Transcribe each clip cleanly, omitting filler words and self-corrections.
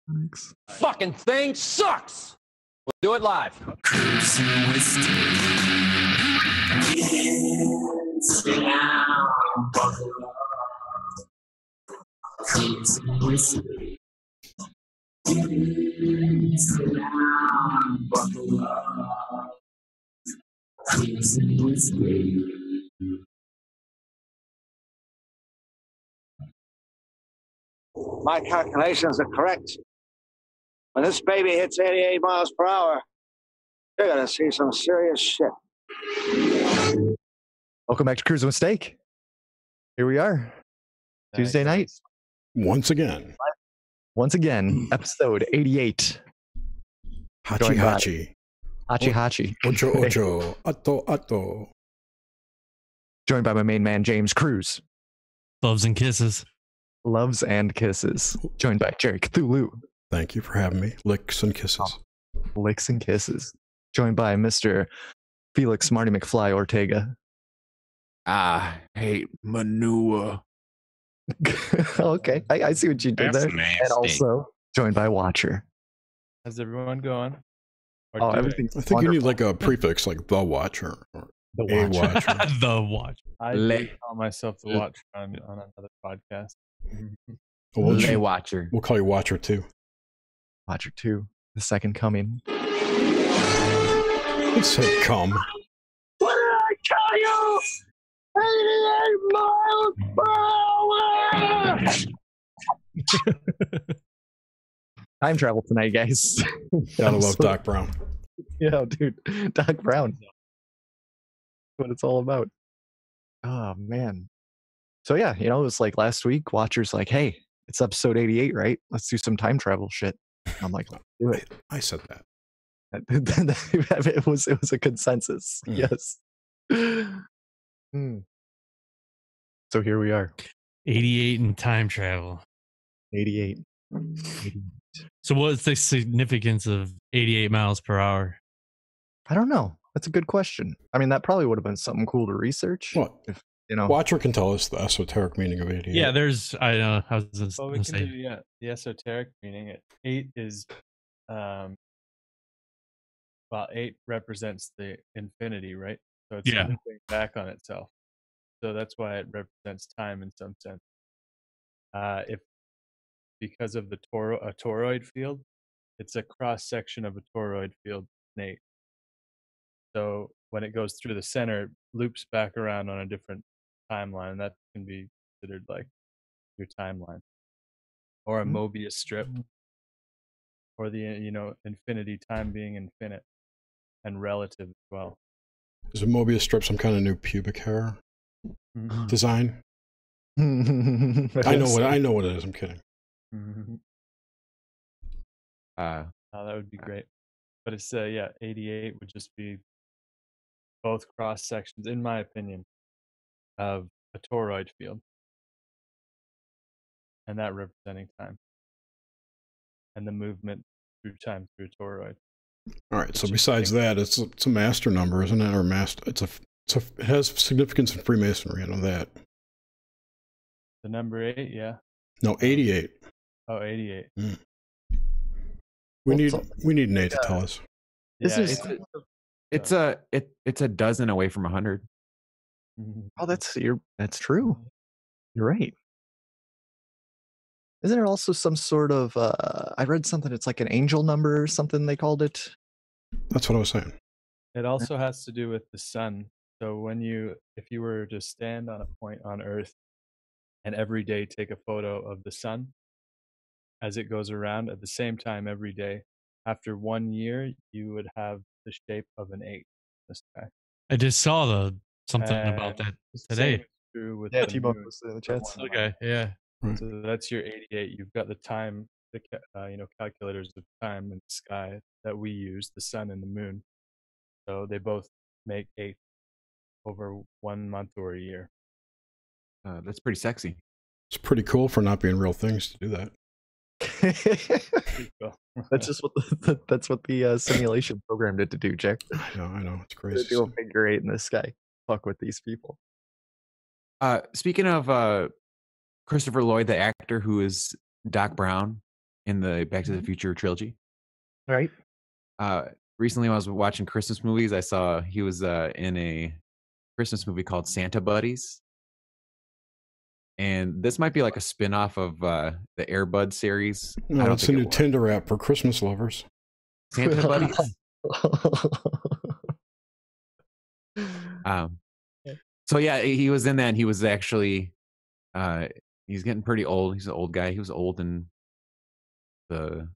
Thanks. Fucking thing sucks. We'll do it live. My calculations are correct. When this baby hits 88 miles per hour, you're going to see some serious shit. Welcome back to Cruise Mistake. Here we are. Tuesday night. Once again, episode 88. Hachi. Hachi. Ocho Ocho. Atto. Joined by my main man, James Cruz. Loves and kisses. Joined by Jerry Cthulhu. Thank you for having me. Licks and kisses. Licks and kisses. Joined by Mr. Felix Marty McFly Ortega. I hate manure. Okay, I see what you did there. Nasty. And also joined by Watcher. How's everyone going? Everything's I think you need like a prefix like the Watcher or The a Watcher. Watcher. The watch. I do call myself the Watcher on another podcast. Lay Watcher. We'll call you Watcher too. Watcher 2, the second coming. It said come. What did I tell you? 88 miles per hour! Time travel tonight, guys. Gotta love Doc Brown. Yeah, dude. Doc Brown. That's what it's all about. Oh, man. So, yeah, it was like last week, Watcher's like, hey, it's episode 88, right? Let's do some time travel shit. I'm like, let's do it. I said that. It was a consensus. Yes. So here we are. 88 in time travel. 88. So what's the significance of 88 miles per hour? I don't know. That's a good question. I mean, that probably would have been something cool to research. What? If, Watcher can tell us the esoteric meaning of 88. Yeah, I know. I was Well, we going can to say. do the esoteric meaning. 8 is, 8 represents the infinity, right? So it's looping back on itself. So that's why it represents time in some sense. Because of a toroid field, it's a cross section of a toroid field, 8. So when it goes through the center, it loops back around on a different timeline, and that can be considered like your timeline, or a Mobius strip, or the infinity, time being infinite and relative as well. Is a Mobius strip some kind of new pubic hair design? I know what it is. I'm kidding. That would be great. But it's 88 would just be both cross sections, in my opinion, of a toroid field, and that representing time and the movement through time through a toroid. All right. So besides that, it's a master number, isn't it? Or it has significance in Freemasonry. I know that. The number 8, yeah. No, 88. Oh, 88. We need Nate to tell us. It's a dozen away from 100. Oh, that's true. You're right. Isn't there also some sort of I read something, it's like an angel number or something they called it? That's what I was saying. It also has to do with the sun. So if you were to stand on a point on Earth and every day take a photo of the sun as it goes around at the same time every day, after 1 year, you would have the shape of an 8 in the sky. I just saw something about that today. True with T-Bone was in the chats. Okay, yeah. So that's your 88. You've got the time, calculators of time in the sky that we use, the sun and the moon. So they both make 8 over 1 month or a year. That's pretty sexy. It's pretty cool for not being real things to do that. That's just what the simulation programmed it to do, Jack. I know. It's crazy. To do a figure 8 in the sky. Fuck with these people. Speaking of Christopher Lloyd, the actor who is Doc Brown, in the Back to the Future trilogy. Right. Recently, when I was watching Christmas movies, I saw he was in a Christmas movie called Santa Buddies. And this might be like a spin-off of the Air Bud series. No, it's a new Tinder app for Christmas lovers. Santa Buddies. So yeah, he was in that, and he was actually he's getting pretty old. He's an old guy. He was old in the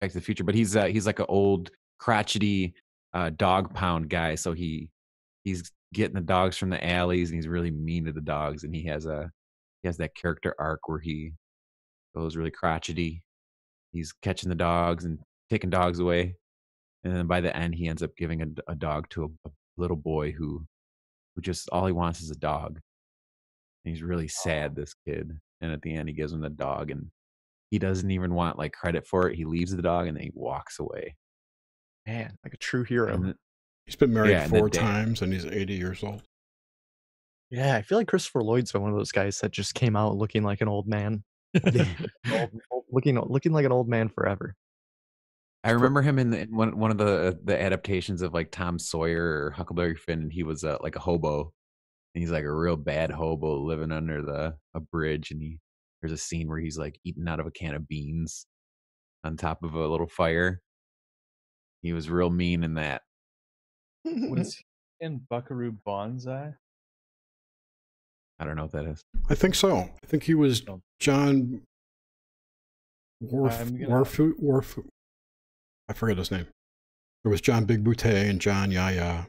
Back to the Future, but he's like an old crotchety dog pound guy. So he's getting the dogs from the alleys, and he's really mean to the dogs, and he has that character arc where he goes really crotchety. He's catching the dogs and taking dogs away, and then by the end he ends up giving a dog to a little boy who just all he wants is a dog. And he's really sad, this kid, and at the end he gives him the dog, and he doesn't even want like credit for it. He leaves the dog and then he walks away. Man, like a true hero. And he's been married 4 times and he's 80 years old. Yeah, I feel like Christopher Lloyd's one of those guys that just came out looking like an old man. looking like an old man forever. I remember him in one of the adaptations of like Tom Sawyer or Huckleberry Finn, and he was like a hobo, and he's like a real bad hobo living under a bridge, and there's a scene where he's like eating out of a can of beans on top of a little fire. He was real mean in that. Was he in Buckaroo Banzai? I don't know what that is. I think so. I think he was John Warfoot. I forget his name. There was John Big Boutte and John Yaya,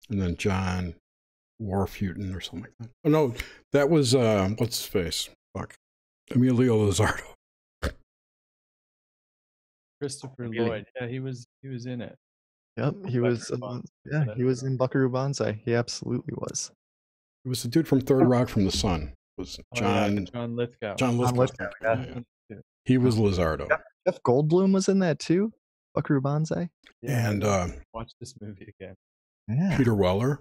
and then John Warfuton or something like that. Oh no, that was what's his face? Fuck, Emilio Lizardo. Christopher Lloyd. Yeah, he was in it. Yep, he was. He was in Buckaroo Banzai. He absolutely was. It was the dude from Third Rock from the Sun. It was John Lithgow. John Lithgow. Yeah. He was Lizardo. Jeff Goldblum was in that too. Buckaroo Banzai. Yeah, and watch this movie again. Yeah. Peter Weller.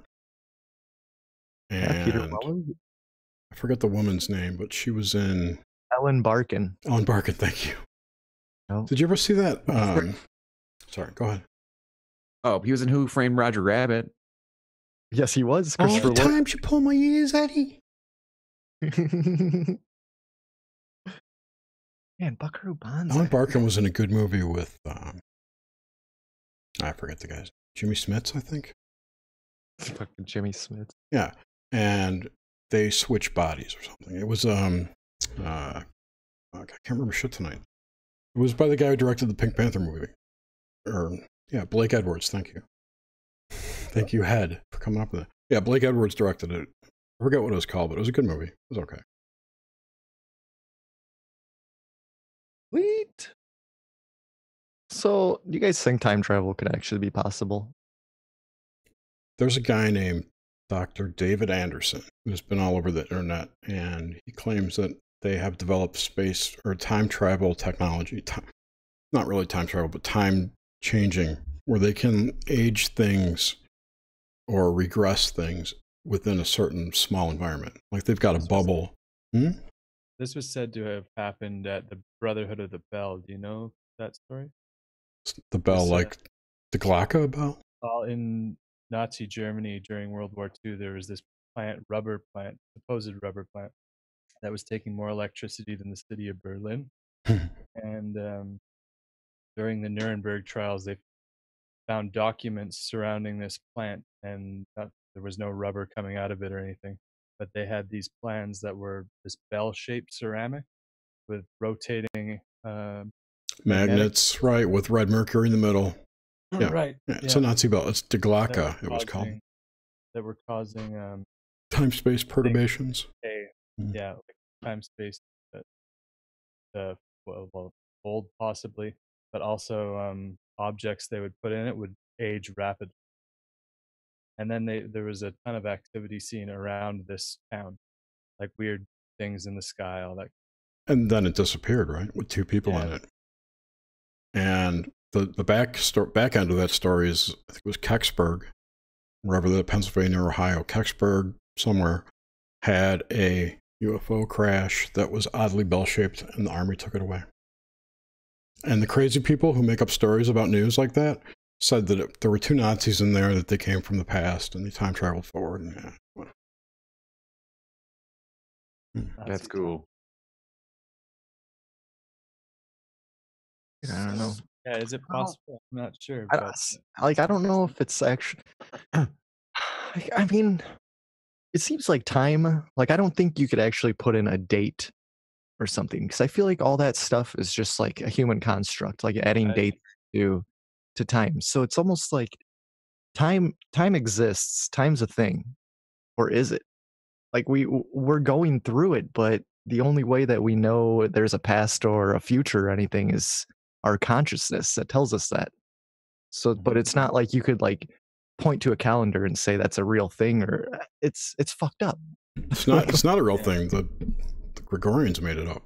And Peter Weller. I forget the woman's name, but she was in Ellen Barkin. Ellen Barkin, thank you. Oh. Did you ever see that? Sorry, go ahead. Oh, he was in Who Framed Roger Rabbit. Yes, he was. All the time you pull my ears, Eddie. Man, Buckaroo Banzai. Ellen Barkin was in a good movie with, I forget the guy's Jimmy Smits, I think. Fucking Jimmy Smits. Yeah, and they switched bodies or something. It was, I can't remember shit tonight. It was by the guy who directed the Pink Panther movie. Yeah, Blake Edwards, thank you. Thank you, Head, for coming up with it. Yeah, Blake Edwards directed it. I forget what it was called, but it was a good movie. It was okay. Sweet. So, do you guys think time travel could actually be possible? There's a guy named Dr. David Anderson who's been all over the internet, and he claims that they have developed space or time travel technology. Not really time travel, but time changing, where they can age things or regress things within a certain small environment. Like they've got a bubble. This was said to have happened at the Brotherhood of the Bell. Do you know that story? The bell, like the Glocke bell? In Nazi Germany during World War II, there was this supposed rubber plant, that was taking more electricity than the city of Berlin. And during the Nuremberg trials, they found documents surrounding this plant, and there was no rubber coming out of it or anything, but they had these plans that were this bell-shaped ceramic with rotating magnets, right, with red mercury in the middle. Yeah, right. Yeah, it's a Nazi bell. It's the Glocke, it was called. That were causing time-space perturbations. Yeah, like time-space, old possibly, but also objects they would put in it would age rapidly. And then there was a ton of activity seen around this town, like weird things in the sky, all that. And then it disappeared, right, with 2 people in it. And the back end of that story is, I think it was Kecksburg, wherever the Pennsylvania or Ohio, Kecksburg somewhere had a UFO crash that was oddly bell-shaped, and the Army took it away. And the crazy people who make up stories about news like that said that there were 2 Nazis in there, that they came from the past and they time traveled forward. And That's cool. I don't know. Yeah, is it possible? I'm not sure. I, But I don't know if it's actually. I mean, it seems like time. Like I don't think you could actually put in a date or something because I feel like all that stuff is just like a human construct, like adding dates to time. So it's almost like time exists. Time's a thing, or is it? Like we're going through it, but the only way that we know there's a past or a future or anything is our consciousness that tells us that. So, but it's not like you could like point to a calendar and say that's a real thing, or it's fucked up. it's not a real thing. The Gregorians made it up.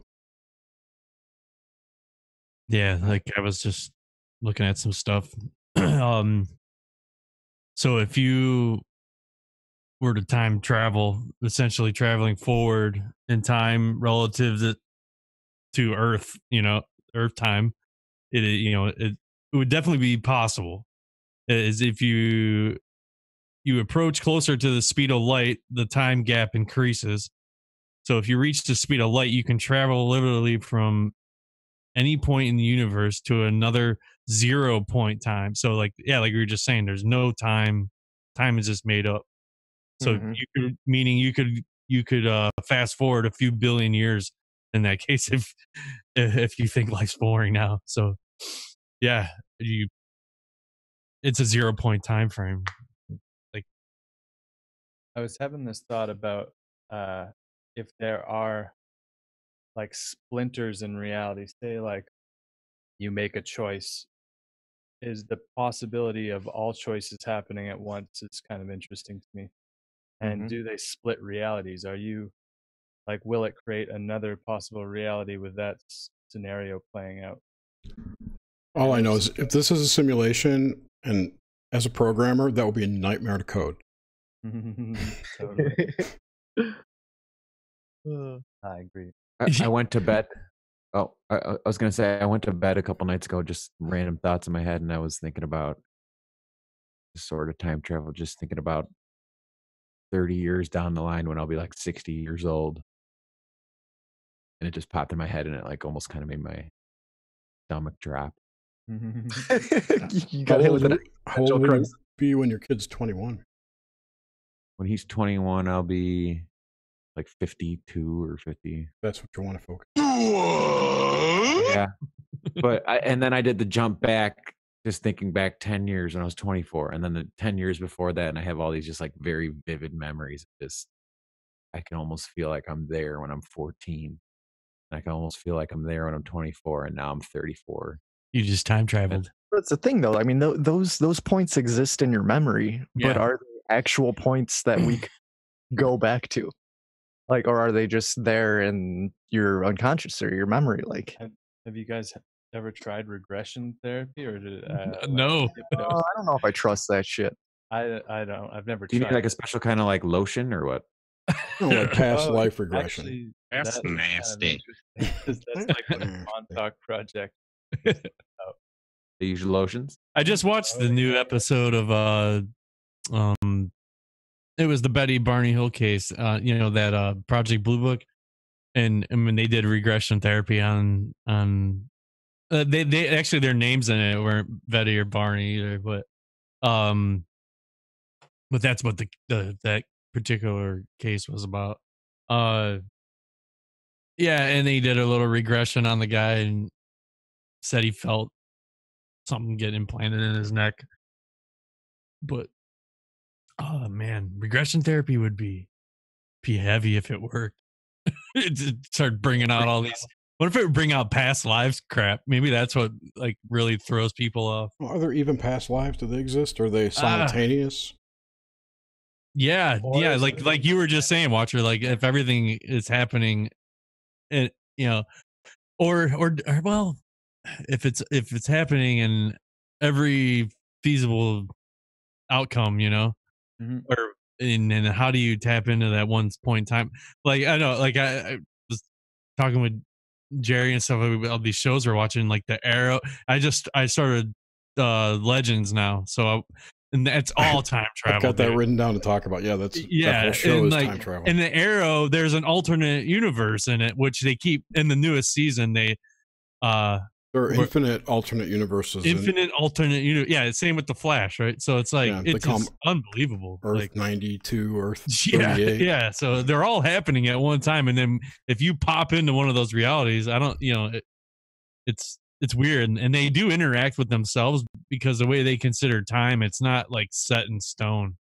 Yeah, like I was just looking at some stuff. So if you were to time travel, essentially traveling forward in time relative to Earth, Earth time, it would definitely be possible. Is if you approach closer to the speed of light, the time gap increases. So if you reach the speed of light, you can travel literally from any point in the universe to another 0 point time. So like we were just saying, there's no time. Time is just made up. So you could, meaning you could fast forward a few billion years in that case if you think life's boring now. So yeah, it's a 0 point time frame. Like I was having this thought about if there are like splinters in reality, say like you make a choice, is the possibility of all choices happening at once is kind of interesting to me. And do they split realities? Are you like, will it create another possible reality with that scenario playing out? All I know is if this is a simulation, and as a programmer, that would be a nightmare to code. Totally. I agree. I went to bed. Oh, I was going to say, I went to bed a couple nights ago, just random thoughts in my head. And I was thinking about sort of time travel, just thinking about 30 years down the line when I'll be like 60 years old. And it just popped in my head, and it like almost kind of made my stomach drop. You got hit with how old will you be when your kid's 21? When he's 21, I'll be like 52 or 50. That's what you want to focus. Yeah. But and then I did the jump back, just thinking back 10 years when I was 24, and then the 10 years before that, and I have all these just like very vivid memories of this. I can almost feel like I'm there when I'm 14. And I can almost feel like I'm there when I'm 24, and now I'm 34. You just time traveled. That's the thing, though. I mean, those points exist in your memory, but are they actual points that we go back to? Like, or are they just there in your unconscious or your memory? Like, have you guys ever tried regression therapy, or did no? I don't know if I trust that shit. I don't. I've never. Do you tried need like a special kind of like lotion or what? No, like past life regression. Actually, that's nasty. That's like a Montauk project. They use lotions. I just watched the new episode of it was the Betty Barney Hill case, that Project Blue Book, and when they did regression therapy on they actually, their names in it weren't Betty or Barney either, but that's what that particular case was about. Yeah, and they did a little regression on the guy and said he felt something get implanted in his neck. But oh man, regression therapy would be heavy if it worked. It started bringing out all these. What if it would bring out past lives crap? Maybe that's what like really throws people off. Well, are there even past lives? Do they exist? Are they simultaneous? Yeah, like you were just saying, Watcher. Like if everything is happening, and or well, if it's happening in every feasible outcome, or and how do you tap into that one point in time? Like I know, like I was talking with Jerry and stuff, all these shows we're watching, like the Arrow. I started Legends now, and that's all time I've travel. got that dude. written down to talk about. Yeah, that whole Yeah, show and is like time travel. in the Arrow, there's an alternate universe in it, which they keep in the newest season. There are infinite alternate universes. Infinite alternate universe. Yeah, same with the Flash, right? So it's like it's just unbelievable. Earth like 92, Earth 38. Yeah. So they're all happening at one time, and then if you pop into one of those realities, I don't, it's weird, and they do interact with themselves because the way they consider time, it's not like set in stone.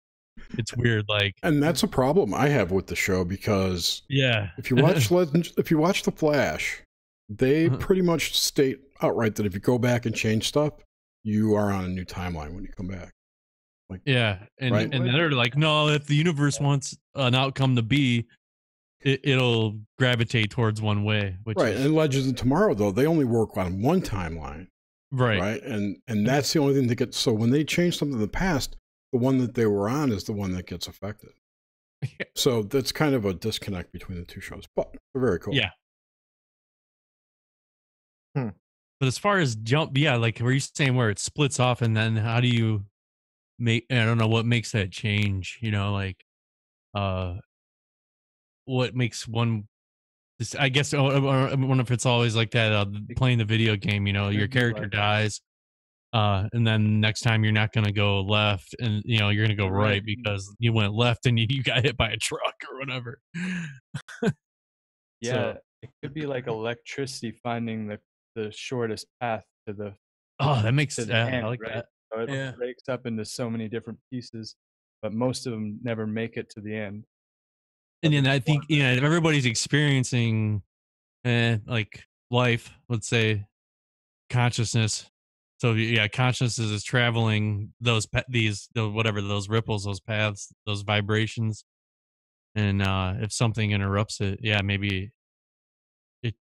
It's weird, and that's a problem I have with the show because if you watch Legends, if you watch The Flash, they pretty much state outright that if you go back and change stuff, you are on a new timeline when you come back. Like, yeah, and they're like, no, if the universe wants an outcome to be, it'll gravitate towards one way. Which and Legends of Tomorrow, though, they only work on one timeline. Right. And that's the only thing that gets, so when they change something in the past, the one that they were on is the one that gets affected. So that's kind of a disconnect between the two shows, but they're very cool. Yeah. But as far as like were you saying where it splits off, and then how do you make, I don't know what makes that change, what makes one, I guess I wonder if it's always like that, playing the video game, your character dies, and then next time you're not going to go left, and you're going to go right because you went left and you got hit by a truck or whatever. Yeah, it could be like electricity finding the shortest path to the that makes sense. I like right? that. So it breaks up into so many different pieces, but most of them never make it to the end. And then I think if everybody's experiencing like life, let's say consciousness. So consciousness is traveling those whatever, those ripples, those paths, those vibrations, and if something interrupts it, maybe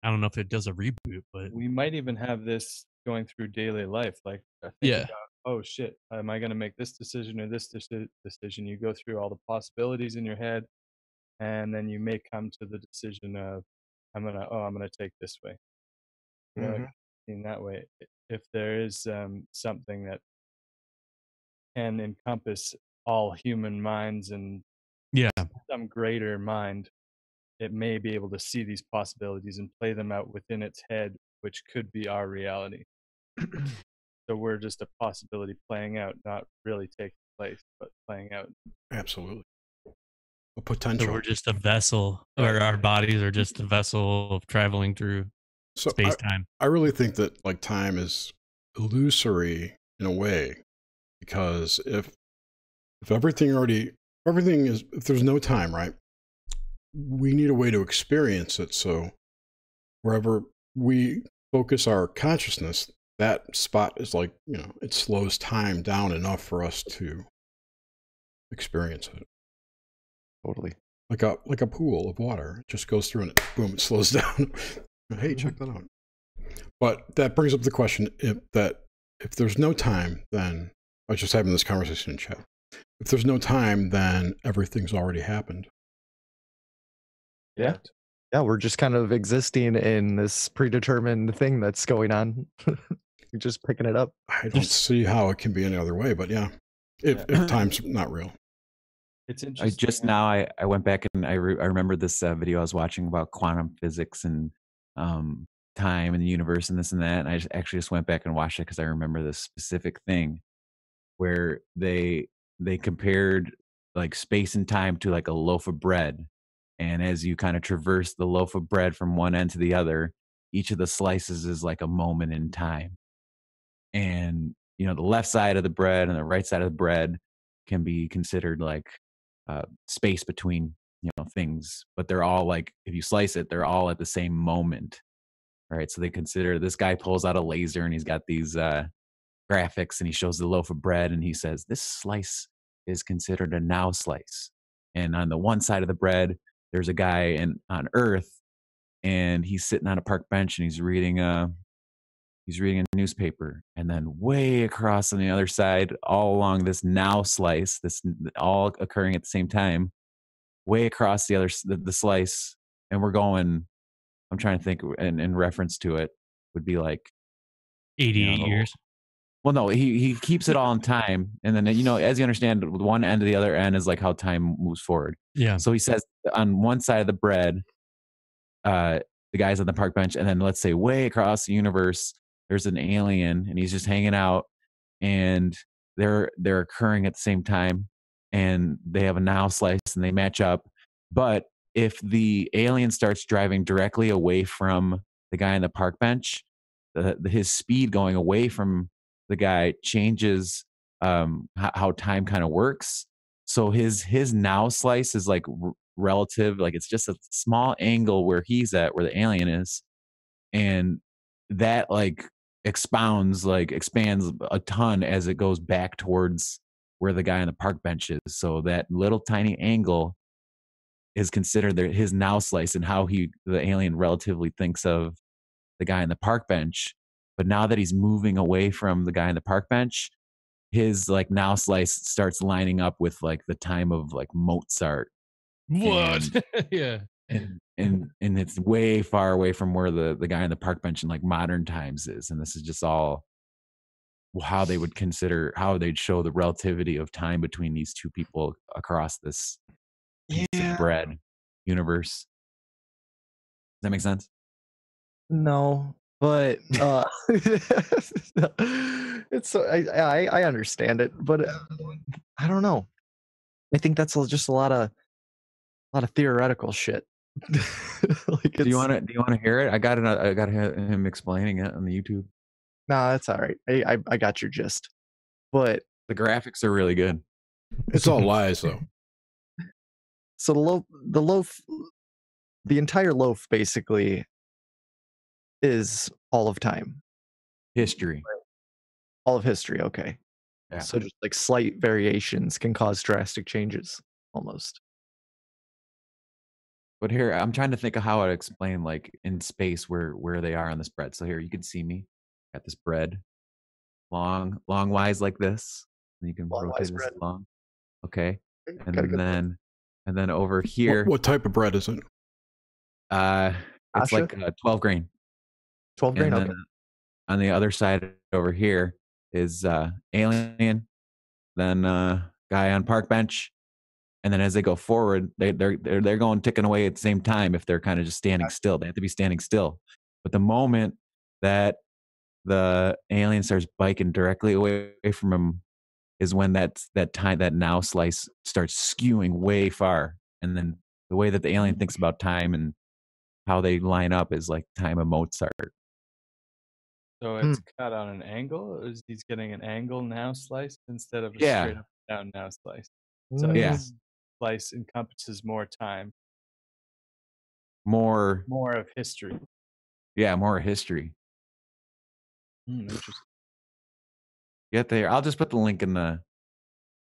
I don't know if it does a reboot, but we might even have this going through daily life. Like, about, oh shit, am I going to make this decision or this decision? You go through all the possibilities in your head, and then you may come to the decision of, I'm gonna take this way. In that way, if there is something that can encompass all human minds and some greater mind, it may be able to see these possibilities and play them out within its head, which could be our reality. So we're just a possibility playing out, not really taking place, but playing out. Absolutely. A potential. So we're just a vessel, or our bodies are just a vessel of traveling through space-time. I really think that like time is illusory in a way, because if everything is, if there's no time, right, we need a way to experience it. So wherever we focus our consciousness, that spot is like, it slows time down enough for us to experience it. Totally. Like a pool of water. It just goes through and boom, it slows down. Hey, check that out. But that brings up the question, if there's no time, then I was just having this conversation in chat. If there's no time, then everything's already happened. Yeah. Yeah, we're just kind of existing in this predetermined thing that's going on. You're just picking it up. I don't see how it can be any other way, but if time's not real. It's interesting. I went back and I remember this video I was watching about quantum physics and time and the universe and this and that, and I actually just went back and watched it because I remember this specific thing where they compared like space and time to like a loaf of bread, and as you kind of traverse the loaf of bread from one end to the other, each of the slices is like a moment in time, and the left side of the bread and the right side of the bread can be considered like space between things, but they're all like, if you slice it, they're all at the same moment, right? So they consider, this guy pulls out a laser and he's got these graphics and he shows the loaf of bread and he says this slice is considered a now slice, and on the one side of the bread there's a guy on Earth and he's sitting on a park bench and he's reading a newspaper, and then way across on the other side, all along this now slice, this all occurring at the same time, way across the slice, and we're going I'm trying to think in reference to it would be like 88 years. Well, no, he keeps it all in time, and then as you understand, one end to the other end is like how time moves forward. Yeah. So he says on one side of the bread, the guy's on the park bench, and then let's say way across the universe, there's an alien, and he's just hanging out, and they're occurring at the same time, and they have a now slice, and they match up. But if the alien starts driving directly away from the guy on the park bench, his speed going away from the guy changes how time kind of works. So his now slice is like relative, like it's just a small angle where he's at, where the alien is, and that like expands a ton as it goes back towards where the guy on the park bench is. So that little tiny angle is considered his now slice, and how the alien relatively thinks of the guy on the park bench. But now that he's moving away from the guy on the park bench, his like now slice starts lining up with like the time of like Mozart. What? Yeah. And it's way far away from where the guy on the park bench in like modern times is. And this is just all how they would consider, how they'd show the relativity of time between these two people across this piece of bread universe. Does that make sense? No, but it's I understand it, but I don't know. I think that's just a lot of theoretical shit. Like, do you want to hear it? I got him explaining it on the YouTube. Nah, that's all right. I got your gist, but the graphics are really good. It's all lies though. So the loaf, the entire loaf basically is all of time. History. All of history, okay. Yeah. So just like slight variations can cause drastic changes, almost. But here, I'm trying to think of how I'd explain like in space where they are on this bread. So here, you can see me at this bread, long wise like this. And you can rotate this along. Okay. And then over here. What type of bread is it? It's like 12 grain. 12 grain, okay. On the other side over here is alien, then guy on park bench, and then as they go forward, they're going ticking away at the same time. If they're kind of just standing still, they have to be standing still. But the moment that the alien starts biking directly away from him is when that now slice starts skewing way far, and then the way that the alien thinks about time and how they line up is like time of Mozart. So it's cut on an angle? Or is he's getting an angle now slice instead of a straight up down now slice? So his slice encompasses more time. More of history. Yeah, more history. Interesting. Get there. I'll just put the link in the.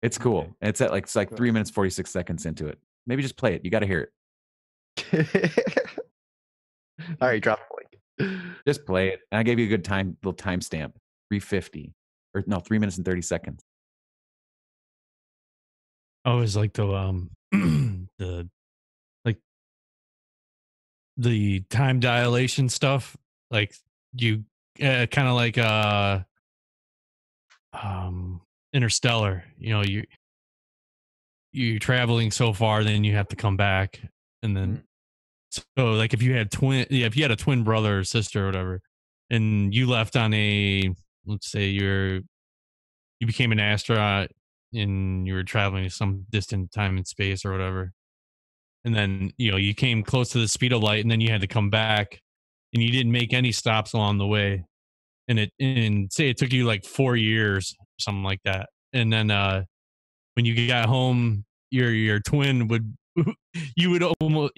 It's cool. Okay. It's like 3 minutes 46 seconds into it. Maybe just play it. You got to hear it. All right, drop the link. Just play it. And I gave you a good little timestamp. 3:50 or no, 3 minutes and 30 seconds. I always like the time dilation stuff. Like you kind of like Interstellar. You know, you're traveling so far, then you have to come back, and then so like if you had a twin brother or sister or whatever, and you left on let's say you became an astronaut and you were traveling to some distant time and space or whatever, and then you came close to the speed of light, and then you had to come back, and you didn't make any stops along the way, and say it took you like 4 years or something like that, and then when you got home, your twin would you would almost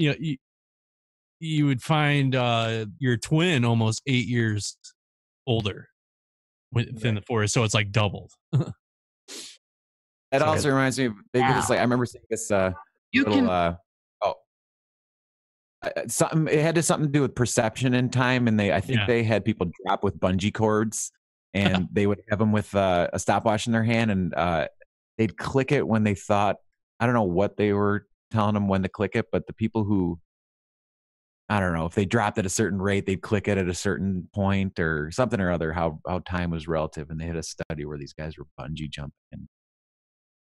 you would find your twin almost 8 years older within the forest, so it's like doubled. That also reminds me of because I remember seeing this something. It had something to do with perception in time, and I think they had people drop with bungee cords, and they would have them with a stopwatch in their hand, and they'd click it when they thought, I don't know what they were telling them when to click it, but the people who I don't know, if they dropped at a certain rate, they'd click it at a certain point or something or other, how time was relative. And they had a study where these guys were bungee jumping. And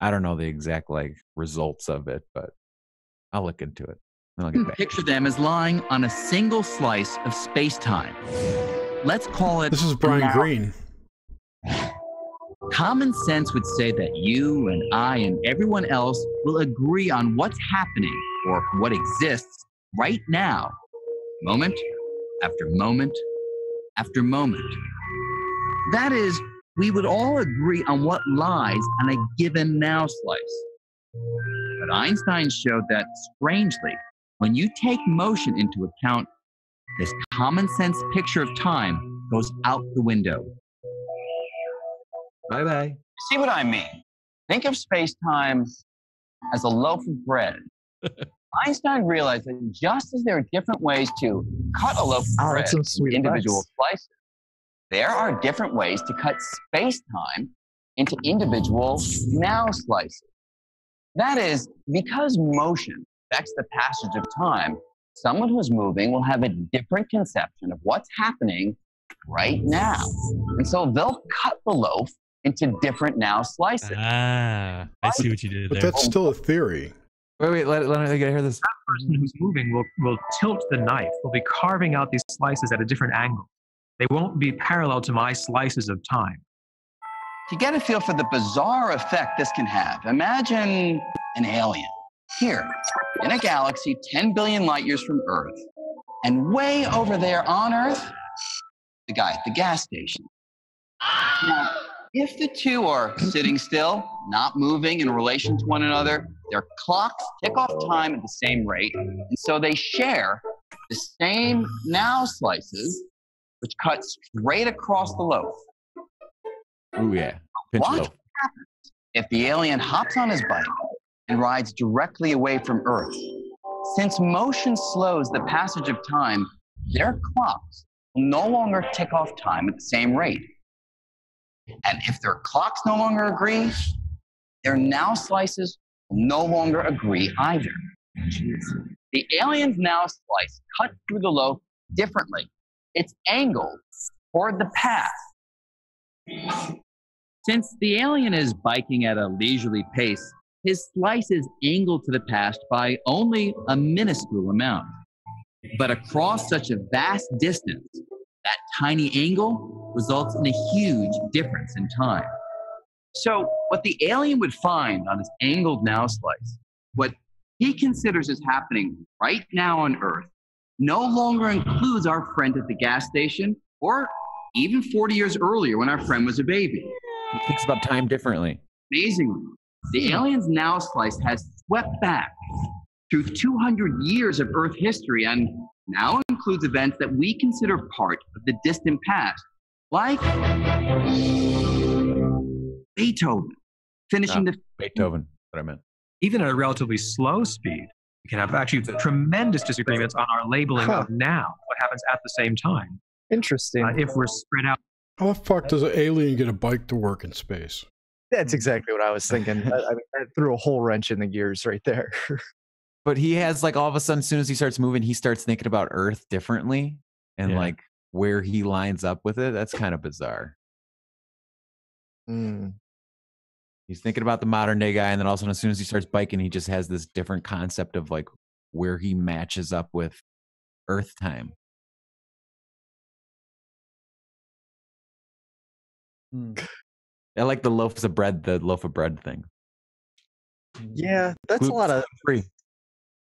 I don't know the exact like results of it, but I'll look into it. And I'll get back. Picture them as lying on a single slice of space-time. Let's call it... This is Brian Greene. Common sense would say that you and I and everyone else will agree on what's happening or what exists right now, moment after moment after moment. That is, we would all agree on what lies on a given now slice. But Einstein showed that, strangely, when you take motion into account, this common sense picture of time goes out the window. Bye-bye. See what I mean? Think of space-time as a loaf of bread. Einstein realized that just as there are different ways to cut a loaf of bread into individual slices, there are different ways to cut space-time into individual now slices. That is, because motion affects the passage of time, someone who's moving will have a different conception of what's happening right now. And so they'll cut the loaf into different now slices. I see what you did there. But that's still a theory. Wait, let me hear this. That person who's moving will tilt the knife. They'll be carving out these slices at a different angle. They won't be parallel to my slices of time. To get a feel for the bizarre effect this can have, imagine an alien here in a galaxy 10 billion light years from Earth, and way over there on Earth, the guy at the gas station. Now, if the two are sitting still, not moving in relation to one another, their clocks tick off time at the same rate, and so they share the same now slices, which cut straight across the loaf. Oh yeah. Pinch What loaf. happens if the alien hops on his bike and rides directly away from Earth? Since motion slows the passage of time, their clocks will no longer tick off time at the same rate. And if their clocks no longer agree, their now slices will no longer agree either. The alien's now slice cut through the loaf differently. It's angled toward the past. Since the alien is biking at a leisurely pace, his slice is angled to the past by only a minuscule amount. But across such a vast distance, that tiny angle results in a huge difference in time. So what the alien would find on his angled now slice, what he considers is happening right now on Earth, no longer includes our friend at the gas station or even 40 years earlier when our friend was a baby. He thinks about time differently. Amazingly, the alien's now slice has swept back through 200 years of Earth history and now includes events that we consider part of the distant past, like Beethoven finishing the... Beethoven, what I meant. Even at a relatively slow speed, we can have actually tremendous disagreements on our labeling of now, what happens at the same time. Interesting. If we're spread out. How the fuck does an alien get a bike to work in space? That's exactly what I was thinking. I mean, that threw a whole wrench in the gears right there. But he has like all of a sudden, as soon as he starts moving, he starts thinking about Earth differently and like where he lines up with it. That's kind of bizarre. He's thinking about the modern day guy, and then all of a sudden, as soon as he starts biking, he just has this different concept of like where he matches up with Earth time. I like the loaf of bread thing. Yeah, that's a lot of free.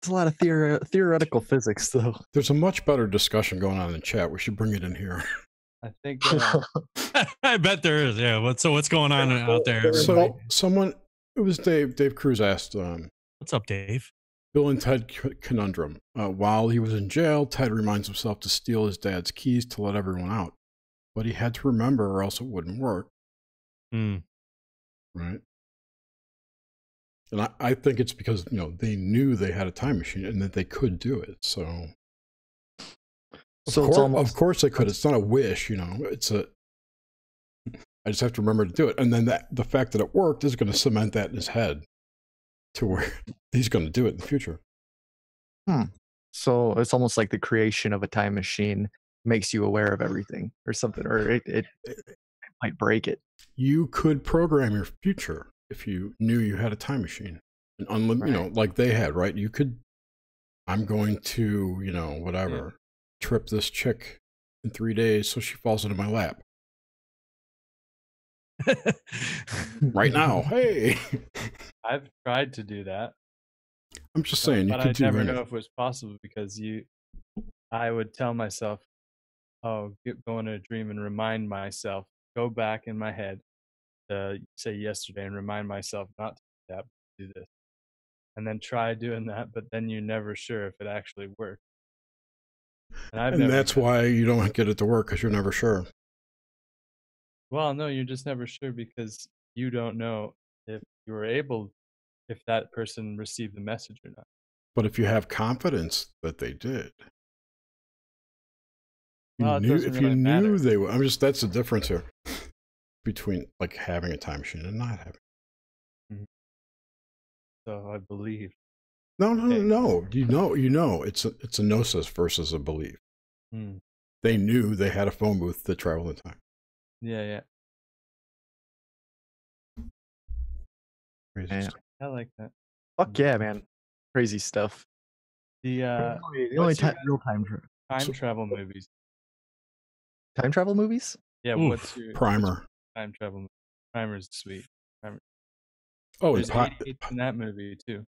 It's a lot of theoretical physics, though. There's a much better discussion going on in the chat. We should bring it in here. I think I bet there is. Yeah. What's going on out there? So someone, it was Dave Cruz asked, what's up, Dave? Bill and Ted conundrum. While he was in jail, Ted reminds himself to steal his dad's keys to let everyone out. But he had to remember or else it wouldn't work. Right? And I think it's because, they knew they had a time machine and that they could do it. So of course they could. It's not a wish, it's I just have to remember to do it. And then the fact that it worked is going to cement that in his head to where he's going to do it in the future. So it's almost like the creation of a time machine makes you aware of everything or something, or it might break it. You could program your future if you knew you had a time machine. And Right. you know, like they had, right? You could, I'm going to, you know, whatever, trip this chick in 3 days so she falls into my lap. Right now, hey. I've tried to do that. I'm just saying, you but could I do never anything. know if it was possible because I would tell myself, oh, go in a dream and remind myself, go back in my head to say yesterday and remind myself not to do that, but do this. And then try doing that, but then you're never sure if it actually worked. And I've And never that's done it. why you don't get it to work, because you're never sure. Well, no, you're just never sure because you don't know if you were able, if that person received the message or not. But if you have confidence that they did, Well, it doesn't if you really knew matter. they would, that's the difference here between like having a time machine and not having. So I believe. No. You know, it's a gnosis versus a belief. Hmm. They knew they had a phone booth that traveled in time. Yeah. Crazy Yeah. stuff. I like that. Fuck yeah, man. Crazy stuff. The only real time travel movies. Time travel movies? Yeah, Oof. what's your Primer? time travel movie? Primer's sweet. Primer. Oh, There's and Pi. 88 in that movie too.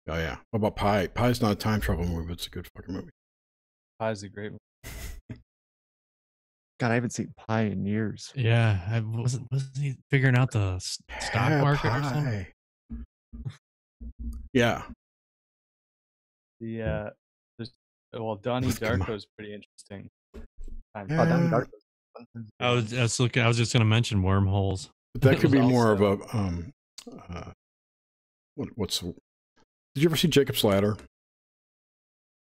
Oh yeah. What about Pi? Pi's not a time travel movie, but it's a good fucking movie. Pie's a great movie. God, I haven't seen Pi in years. Yeah, wasn't he figuring out the stock market or something? Yeah. The Donnie Darko's pretty interesting. Donnie Darko. I was just gonna mention wormholes. But that could be more of also- a did you ever see Jacob's Ladder?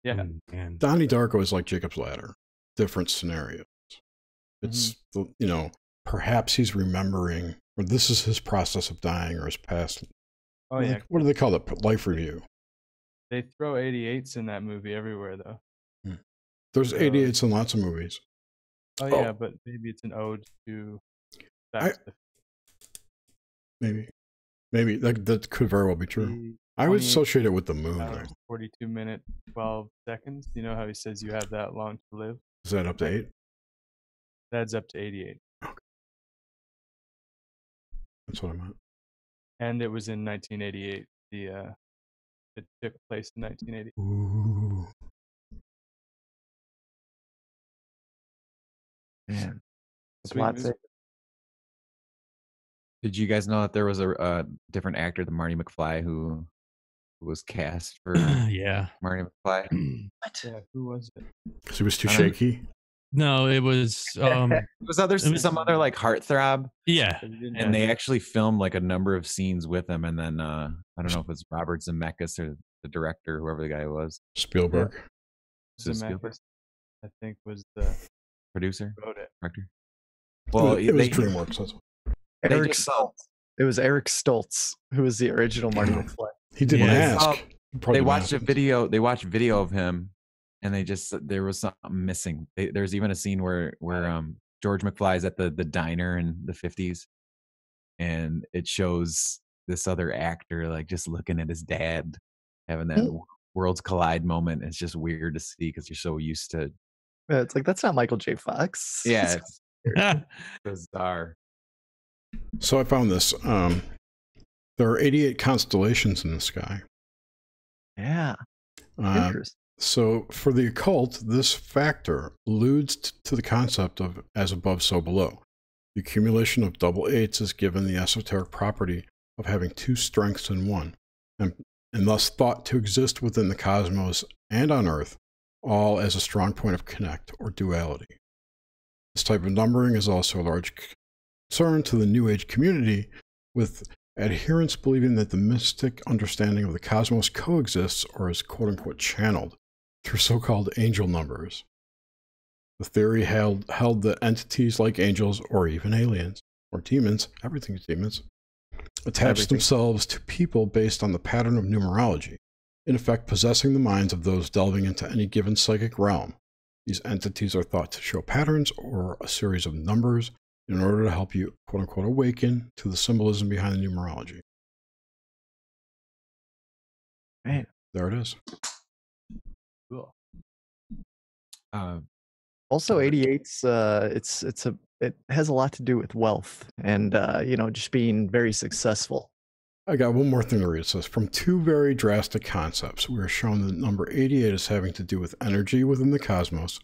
Yeah. Man. Donnie Darko is like Jacob's Ladder, different scenarios. It's you know, perhaps he's remembering, or this is his process of dying, or his past. Oh yeah. What do they call it? Life review. They throw 88s in that movie everywhere though. There's 88s in lots of movies. Oh yeah, but maybe it's an ode to Maybe that could very well be true. I would associate it with the moon, though. 42 minutes, 12 seconds. You know how he says you have that long to live? Is that up to 8? That's up to 88. Okay. That's what I meant. And it was in 1988. It took place in 1980. Ooh. Man. Sweet. Did you guys know that there was a different actor than Marty McFly who was cast for Marty McFly? What? Yeah, who was it? Because he was too shaky? No, it was some other like heartthrob. Yeah. And they actually filmed like a number of scenes with him, and then I don't know if it's Robert Zemeckis or the director, whoever the guy was. Spielberg. So Spielberg, I think, was the producer, director. Well, it was DreamWorks. That's Eric Stoltz. It was Eric Stoltz who was the original Marty McFly. He didn't ask. They watched a video. They watched video of him, and there was something missing. There's even a scene where George McFly's at the diner in the 50s, and it shows this other actor like just looking at his dad having that worlds collide moment. It's just weird to see because you're so used to. Yeah, it's like, that's not Michael J. Fox. Yeah, it's bizarre. So I found this. There are 88 constellations in the sky. Yeah. Interesting. So for the occult, this factor alludes to the concept of as above, so below. The accumulation of double eights is given the esoteric property of having two strengths in one, and thus thought to exist within the cosmos and on Earth, all as a strong point of connect or duality. This type of numbering is also a large concern to the New Age community, with adherents believing that the mystic understanding of the cosmos coexists or is quote-unquote channeled through so-called angel numbers. The theory held that entities like angels or even aliens or demons, everything's demons, attach themselves to people based on the pattern of numerology, in effect possessing the minds of those delving into any given psychic realm. These entities are thought to show patterns or a series of numbers in order to help you, quote unquote, awaken to the symbolism behind the numerology. Man. There it is. Cool. Also, 88's it has a lot to do with wealth and just being very successful. I got one more thing to read. It says, from two very drastic concepts, we are shown that number 88 is having to do with energy within the cosmos,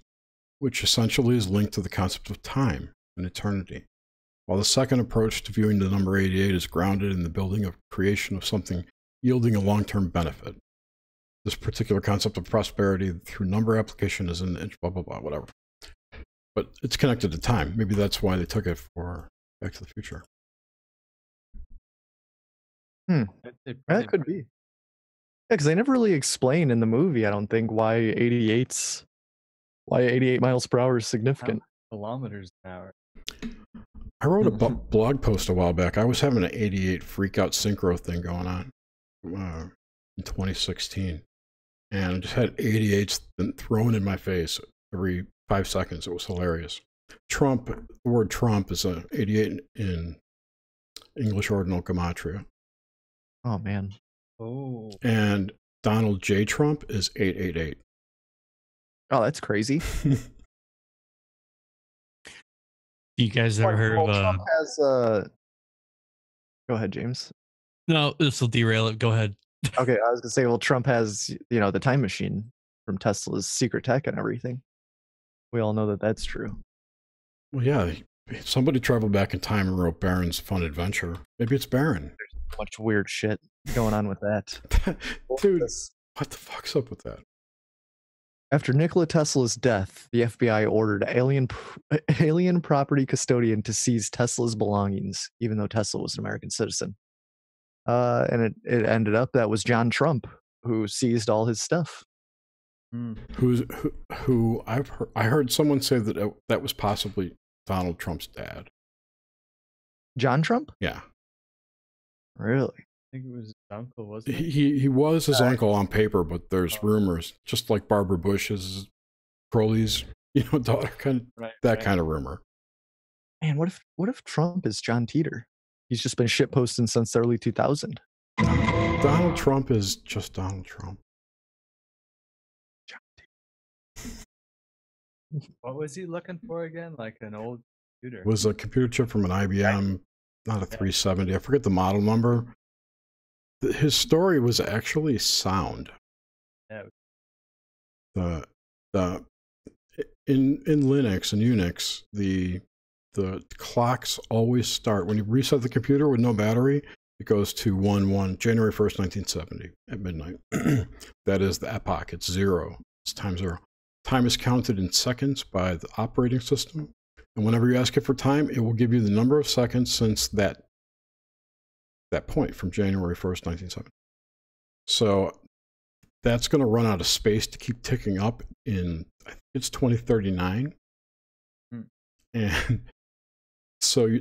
which essentially is linked to the concept of time and eternity. While the second approach to viewing the number 88 is grounded in the building of creation of something yielding a long-term benefit. This particular concept of prosperity through number application is in blah, blah, blah, whatever. But it's connected to time. Maybe that's why they took it for Back to the Future. That could be. Yeah, because they never really explain in the movie, I don't think, why 88 miles per hour is significant. Kilometers an hour. I wrote a blog post a while back. I was having an 88 freak out synchro thing going on in 2016. And I just had 88s thrown in my face every 5 seconds. It was hilarious. Trump, the word Trump is a 88 in English Ordinal Gematria. Oh, man. Oh. And Donald J. Trump is 888. Oh, that's crazy. You guys ever heard of Trump has Go ahead, James. No, this will derail it. Go ahead. Okay, I was gonna say, well, Trump has, the time machine from Tesla's secret tech and everything. We all know that that's true. Well, yeah, somebody traveled back in time and wrote Barron's Fun Adventure. Maybe it's Barron. There's so much weird shit going on with that. Dude, what the fuck's up with that? After Nikola Tesla's death, the FBI ordered alien property custodian to seize Tesla's belongings, even though Tesla was an American citizen. And it ended up that was John Trump who seized all his stuff. Who I heard someone say that that was possibly Donald Trump's dad. John Trump? Yeah. Really? I think it was his uncle, wasn't it? He was his uncle on paper, but there's rumors, just like Barbara Bush's Crowley's, daughter, kind of rumor. Man, what if Trump is John Teeter? He's just been shitposting since the early 2000s. Donald Trump is just Donald Trump. What was he looking for again? Like an old computer? It was a computer chip from an IBM, not a 370. I forget the model number. His story was actually sound. Yeah. In Linux and Unix, the clocks always start when you reset the computer with no battery. It goes to January 1st, 1970 at midnight. That is the epoch. It's zero. It's time zero. Time is counted in seconds by the operating system. And whenever you ask it for time, it will give you the number of seconds since that point from January 1st, 1970. So that's going to run out of space to keep ticking up in, I think it's 2039. And so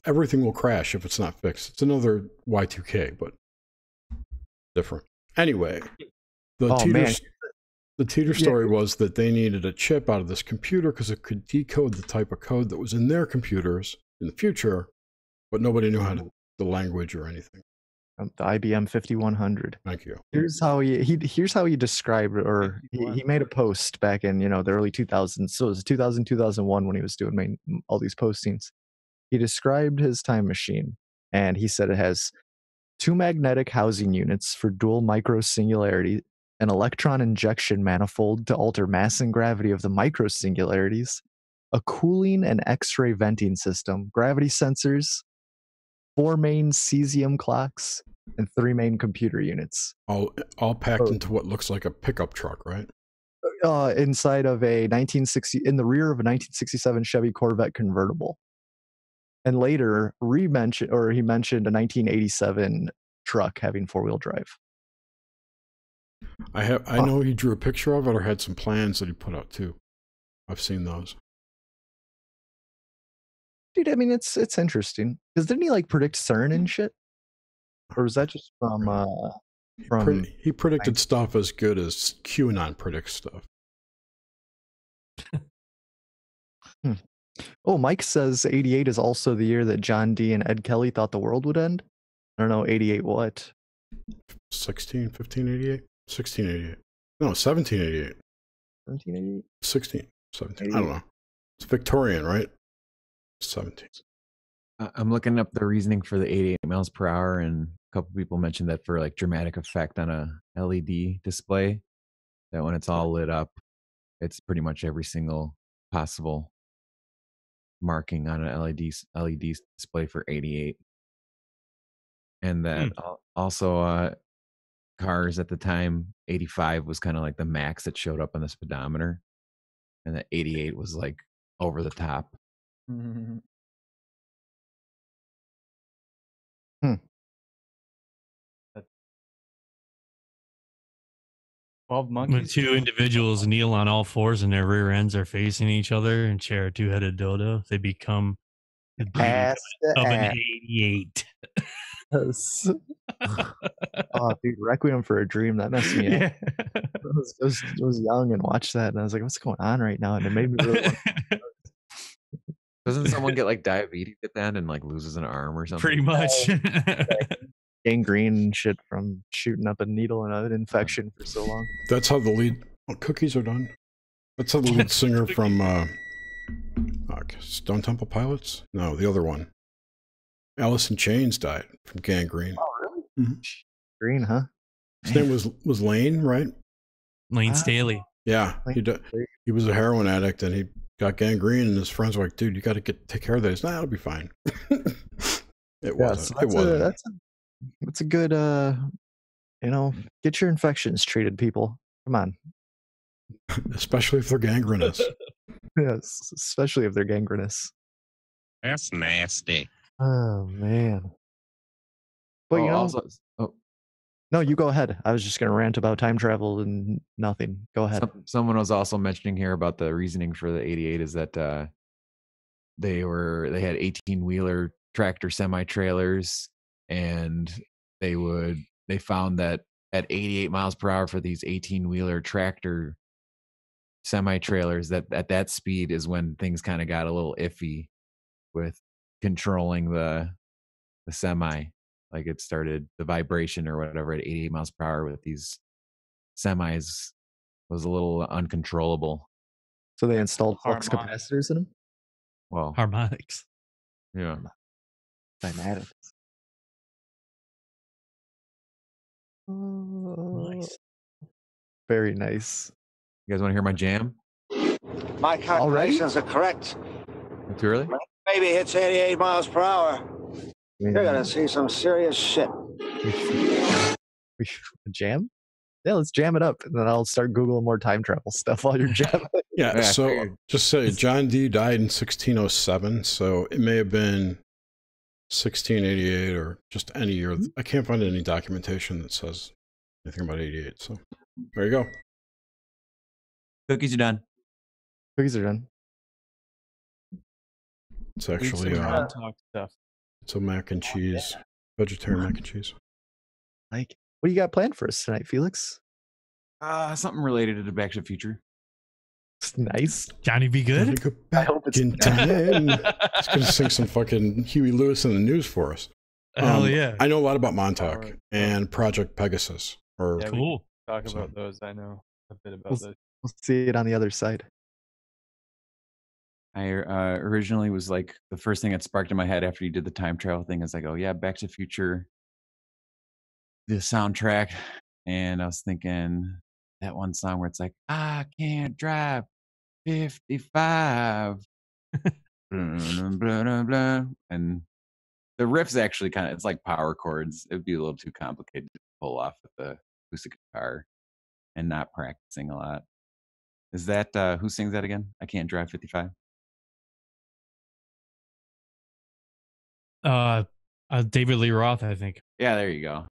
everything will crash if it's not fixed. It's another Y2K, but different. Anyway, the Teeter story was that they needed a chip out of this computer because it could decode the type of code that was in their computers in the future, but nobody knew the language or anything. The IBM 5100. Thank you. Here's how he described, or he made a post back in the early 2000s. So it was 2000, 2001 when he was doing all these postings. He described his time machine, and he said it has 2 magnetic housing units for dual microsingularity, an electron injection manifold to alter mass and gravity of the microsingularities, a cooling and X-ray venting system, gravity sensors, 4 main cesium clocks, and 3 main computer units. All packed into what looks like a pickup truck, right? Inside of in the rear of a 1967 Chevy Corvette convertible. And later, he mentioned a 1987 truck having 4-wheel drive. I know he drew a picture of it or had some plans that he put out too. I've seen those. Dude, I mean, it's interesting. Because didn't he predict CERN and shit? Or was that just from He predicted stuff as good as QAnon predicts stuff. Oh, Mike says 88 is also the year that John Dee and Ed Kelly thought the world would end. I don't know, 88 what? 1588? 1688. No, 1788. 1788? 17. I don't know. It's Victorian, right? 17. I'm looking up the reasoning for the 88 miles per hour, and a couple people mentioned that for like dramatic effect on a LED display, that when it's all lit up, it's pretty much every single possible marking on an LED display for 88. And that also cars at the time, 85 was kind of like the max that showed up on the speedometer, and that 88 was like over the top. Mm-hmm. 12 When monkeys. two individuals kneel on all fours and their rear ends are facing each other and share a two-headed dildo, they become the beauty Ass to of an ass. 88. Yes. Oh, dude, Requiem for a Dream, that messed me up. Yeah. I was young and watched that, and I was like, what's going on right now? And it made me really want Doesn't someone get like diabetes at the end and like loses an arm or something? Pretty much. gangrene and shit from shooting up a needle in an infection for so long. That's how the lead cookies are done. That's how the lead singer from Stone Temple Pilots? No, the other one. Alice in Chains died from gangrene. Oh, really? Mm-hmm. Green, huh? His name was Lane, right? Lane Staley. Yeah, he was a heroin addict and he got gangrene, and his friends were like, "Dude, you got to take care of that." He's like, "Nah, it'll be fine." It wasn't. It wasn't. That's a good get your infections treated, people. Come on. Especially if they're gangrenous. Yes, especially if they're gangrenous. That's nasty. Oh man. But no, you go ahead. I was just gonna rant about time travel and nothing. Go ahead. Someone was also mentioning here about the reasoning for the 88 is that they had 18-wheeler tractor semi-trailers, and they found that at 88 miles per hour for these 18-wheeler tractor semi-trailers, that at that speed is when things kind of got a little iffy with controlling the semi. Like it started, the vibration or whatever at 88 miles per hour with these semis was a little uncontrollable. So they installed flux capacitors in them? Well, harmonics. Yeah. Dynamics. Nice. Very nice. You guys want to hear my jam? My calculations are correct. Too early? When this baby hits 88 miles per hour, you're going to see some serious shit. Jam? Yeah, let's jam it up, and then I'll start Googling more time travel stuff while you're jamming. Yeah, so just say John Dee died in 1607, so it may have been 1688 or just any year. I can't find any documentation that says anything about 88, so there you go. Cookies are done. Cookies are done. It's actually talk stuff. It's a mac and cheese, vegetarian mac and cheese. Like, what do you got planned for us tonight, Felix? Something related to the Back to the Future. Nice. Johnny be good? I hope it's in time. He's going to sing some fucking Huey Lewis in the News for us. Hell yeah. I know a lot about Montauk and Project Pegasus. Cool. Talk about those. I know a bit about those. We'll see it on the other side. I originally was like, the first thing that sparked in my head after you did the time travel thing is like, oh yeah, Back to the Future, the soundtrack. And I was thinking that one song where it's like, I can't drive 55. And the riff's actually kind of, it's like power chords. It would be a little too complicated to pull off with the acoustic guitar and not practicing a lot. Is that, who sings that again? I can't drive 55. David Lee Roth, I think. Yeah, there you go.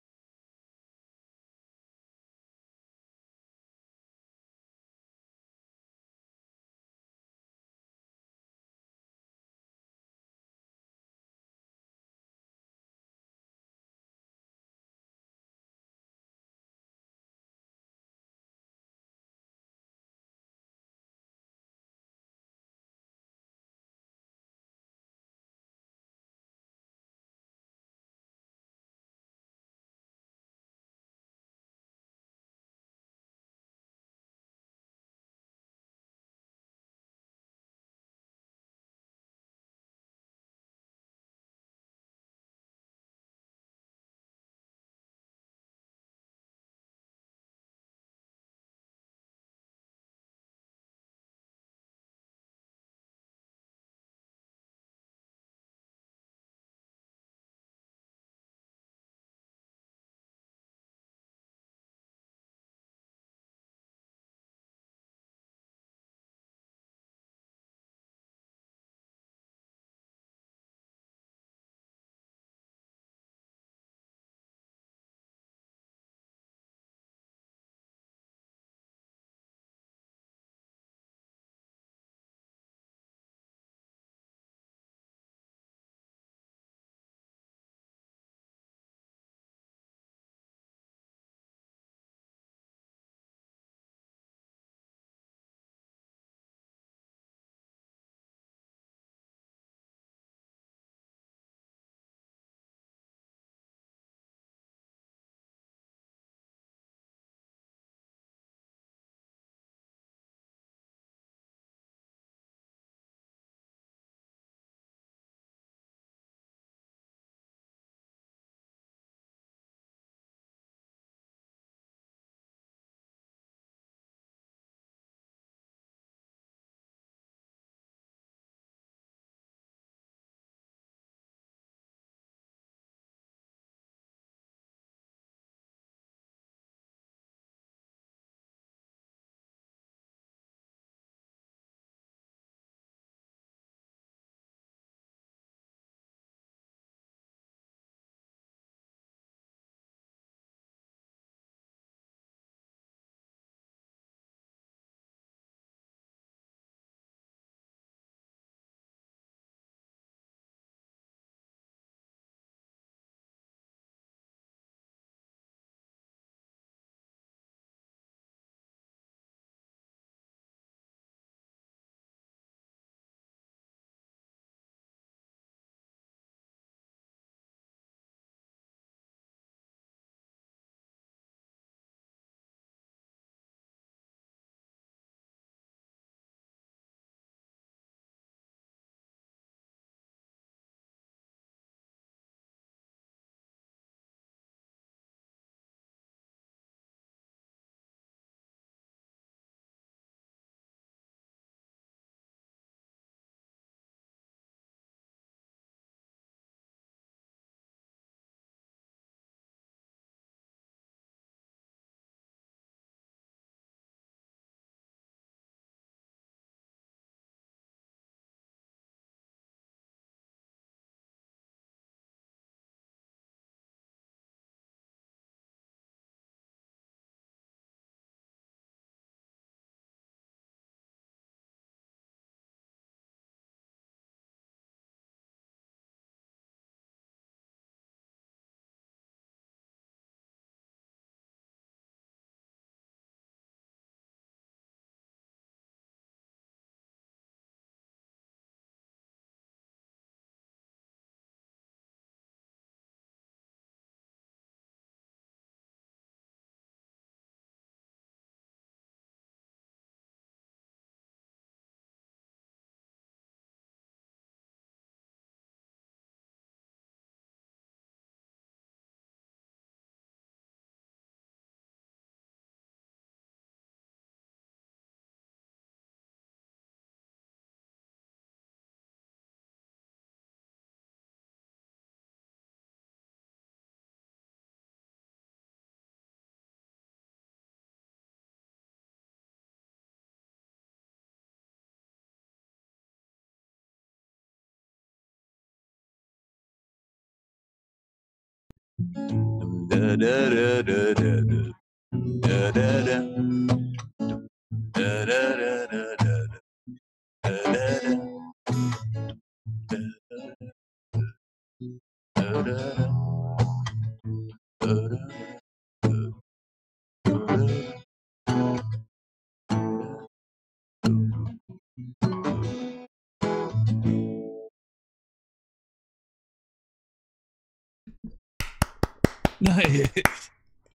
Nice.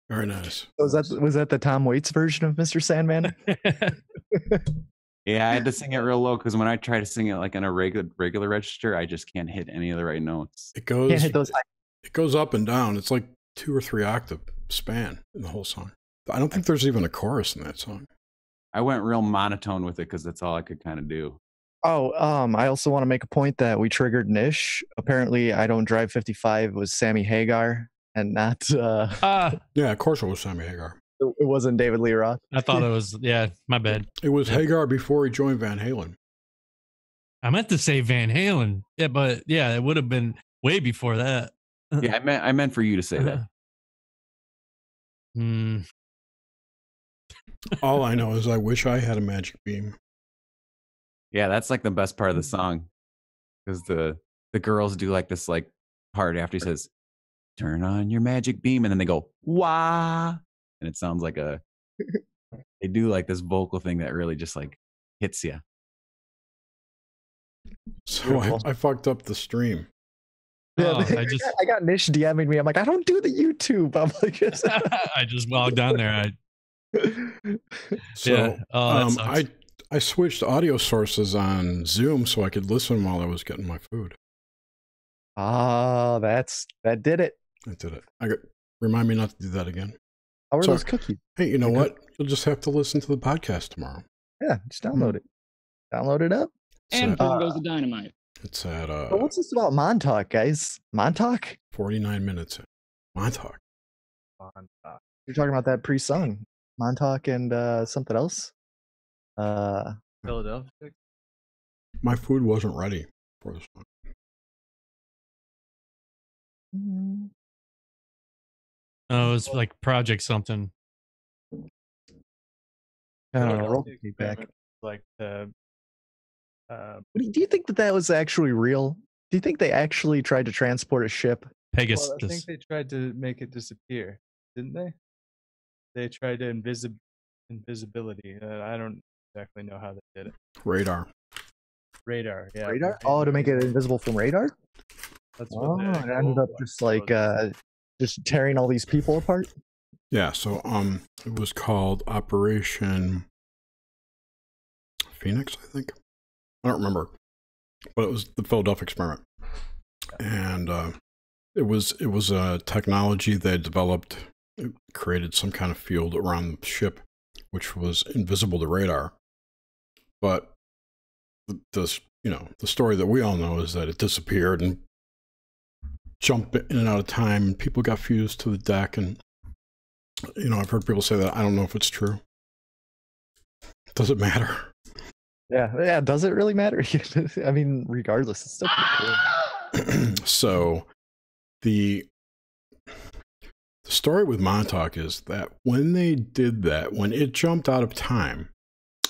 Very nice. Was that the Tom Waits version of Mr. Sandman? Yeah, I had to sing it real low because when I try to sing it like on a regular register, I just can't hit any of the right notes. It goes. Can't hit those high. It goes up and down. It's like 2 or 3 octave span in the whole song. I don't think there's even a chorus in that song. I went real monotone with it because that's all I could kind of do. Oh, I also want to make a point that we triggered Nish. Apparently, I Don't Drive 55 was Sammy Hagar and not. Yeah, of course it was Sammy Hagar. It wasn't David Lee Roth. I thought it was, yeah, my bad. It was Hagar before he joined Van Halen. I meant to say Van Halen. Yeah, but yeah, it would have been way before that. Yeah, I meant for you to say that. All I know is I wish I had a magic beam. Yeah, that's like the best part of the song. Because the girls do like this like part after he says, "Turn on your magic beam," and then they go, "Wah!" And it sounds like they do like this vocal thing that really just like hits you. So I fucked up the stream. Yeah, I got Nish DMing me. I'm like, I don't do the YouTube. I'm like, I just logged on there. So yeah. I switched audio sources on Zoom so I could listen while I was getting my food. That did it. I did it. Remind me not to do that again. How are those cookies? Hey, you know what? You'll just have to listen to the podcast tomorrow. Yeah, just download it. Download it up. And boom goes the dynamite. It's at what's this about Montauk, guys? Montauk? 49 minutes in. Montauk. You're talking about that pre-song. Montauk and something else? Philadelphia? My food wasn't ready for this one. Oh, it was like Project something. Roll feedback. Like the. Do you think that was actually real? Do you think they actually tried to transport a ship? Pegasus. Well, I think they tried to make it disappear, didn't they? They tried to invisibility. I don't exactly know how they did it. Radar, yeah. Radar? Oh, to make it invisible from radar? That's what it ended up just like just tearing all these people apart? Yeah, so it was called Operation Phoenix, I think. I don't remember, but it was the Philadelphia experiment, and it was a technology they developed. It created some kind of field around the ship, which was invisible to radar. But the story that we all know is that it disappeared and jumped in and out of time, and people got fused to the deck. And I've heard people say that. I don't know if it's true. Does it matter? Yeah. Does it really matter? I mean, regardless, it's still pretty cool. So the story with Montauk is that when they did that, when it jumped out of time,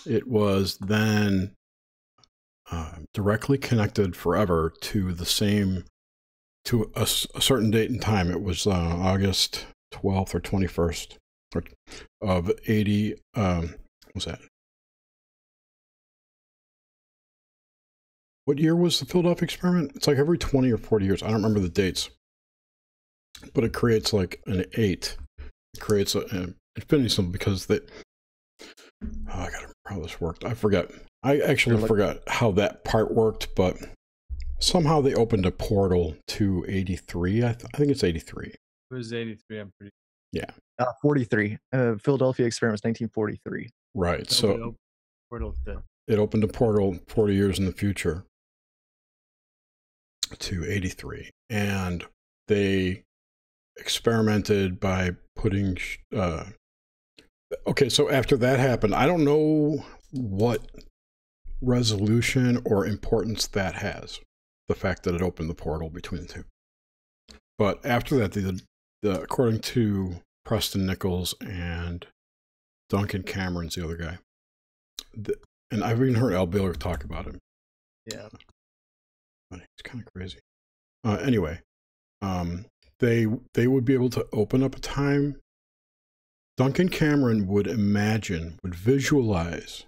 it was then directly connected forever to a certain date and time. It was August 12th or 21st of 80. What was that? What year was the Philadelphia experiment? It's like every 20 or 40 years. I don't remember the dates. But it creates like an 8. It creates an infinity symbol because I gotta remember how this worked. I forget. I actually forgot how that part worked, but somehow they opened a portal to 83. I think it's 83. It was 83, I'm pretty. Yeah. 43. Philadelphia experiment was 1943. Right. So portal it opened a portal 40 years in the future to 83. And they experimented by putting okay, so after that happened, I don't know what resolution or importance that has, the fact that it opened the portal between the two. But after that, according to Preston Nichols and Duncan Cameron's the other guy. And I've even heard Al Baylor talk about him. Yeah. But it's kind of crazy. Anyway, they would be able to open up a time. Duncan Cameron would visualize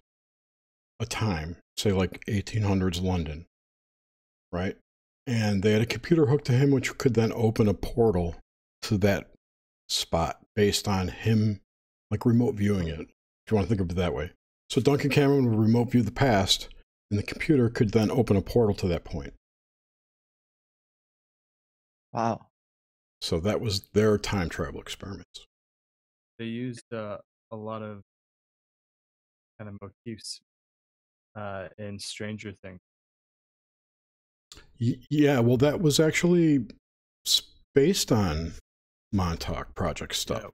a time, say like 1800s London, right? And they had a computer hooked to him, which could then open a portal to that spot based on him, like remote viewing it, if you want to think of it that way. So Duncan Cameron would remote view the past, and the computer could then open a portal to that point. Wow. So that was their time travel experiments. They used a lot of kind of motifs in Stranger Things. Yeah, well, that was actually based on Montauk Project stuff.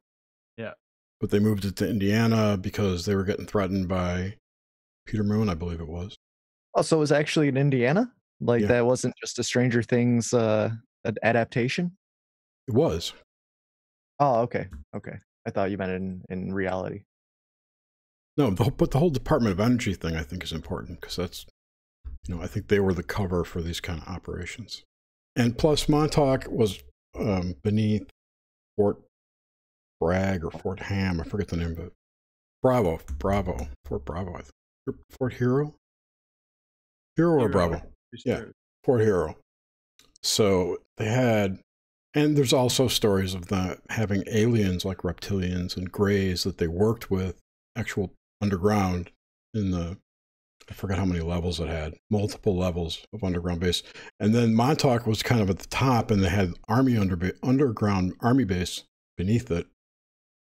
Yeah. But they moved it to Indiana because they were getting threatened by Peter Moon, I believe it was. Oh, so it was actually in Indiana? Like that wasn't just a Stranger Things adaptation? It was. Oh, okay. Okay. I thought you meant in reality. No, but the whole Department of Energy thing I think is important because that's, I think they were the cover for these kind of operations. And plus Montauk was beneath Fort Bragg or Fort Ham, I forget the name of it. Fort Bravo, I think. Fort Hero? Hero or Bravo? Yeah, Fort Hero. So they had, and there's also stories of that having aliens like reptilians and greys that they worked with, actual underground in the, I forgot how many levels it had, multiple levels of underground base. And then Montauk was kind of at the top, and they had underground army base beneath it.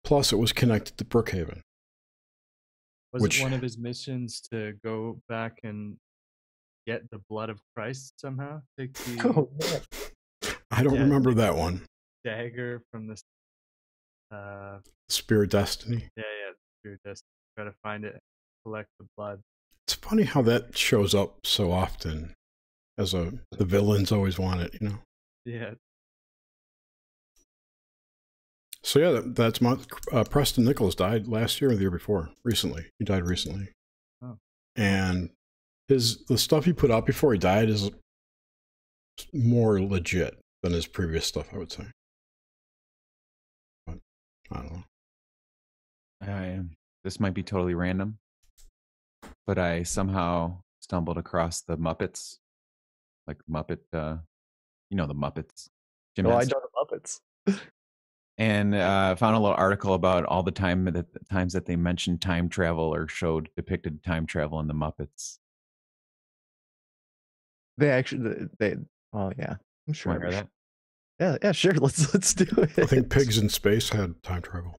Plus, it was connected to Brookhaven. Was it one of his missions to go back and get the blood of Christ somehow? Take the, I don't remember that one. Dagger from the Spear of Destiny. Yeah, Spear of Destiny. Try to find it, collect the blood. It's funny how that shows up so often as the villains always want it, Yeah. So yeah, that's Preston Nichols died last year or the year before. Recently, he died recently. Oh. And the stuff he put out before he died is more legit than his previous stuff, I would say. But I don't know. This might be totally random, but I somehow stumbled across the Muppets, like Muppet, the Muppets. I know the Muppets. And found a little article about all the times that they mentioned time travel or depicted time travel in the Muppets. Oh yeah, I'm sure. Want to hear that? Yeah, sure. Let's do it. I think Pigs in Space had time travel.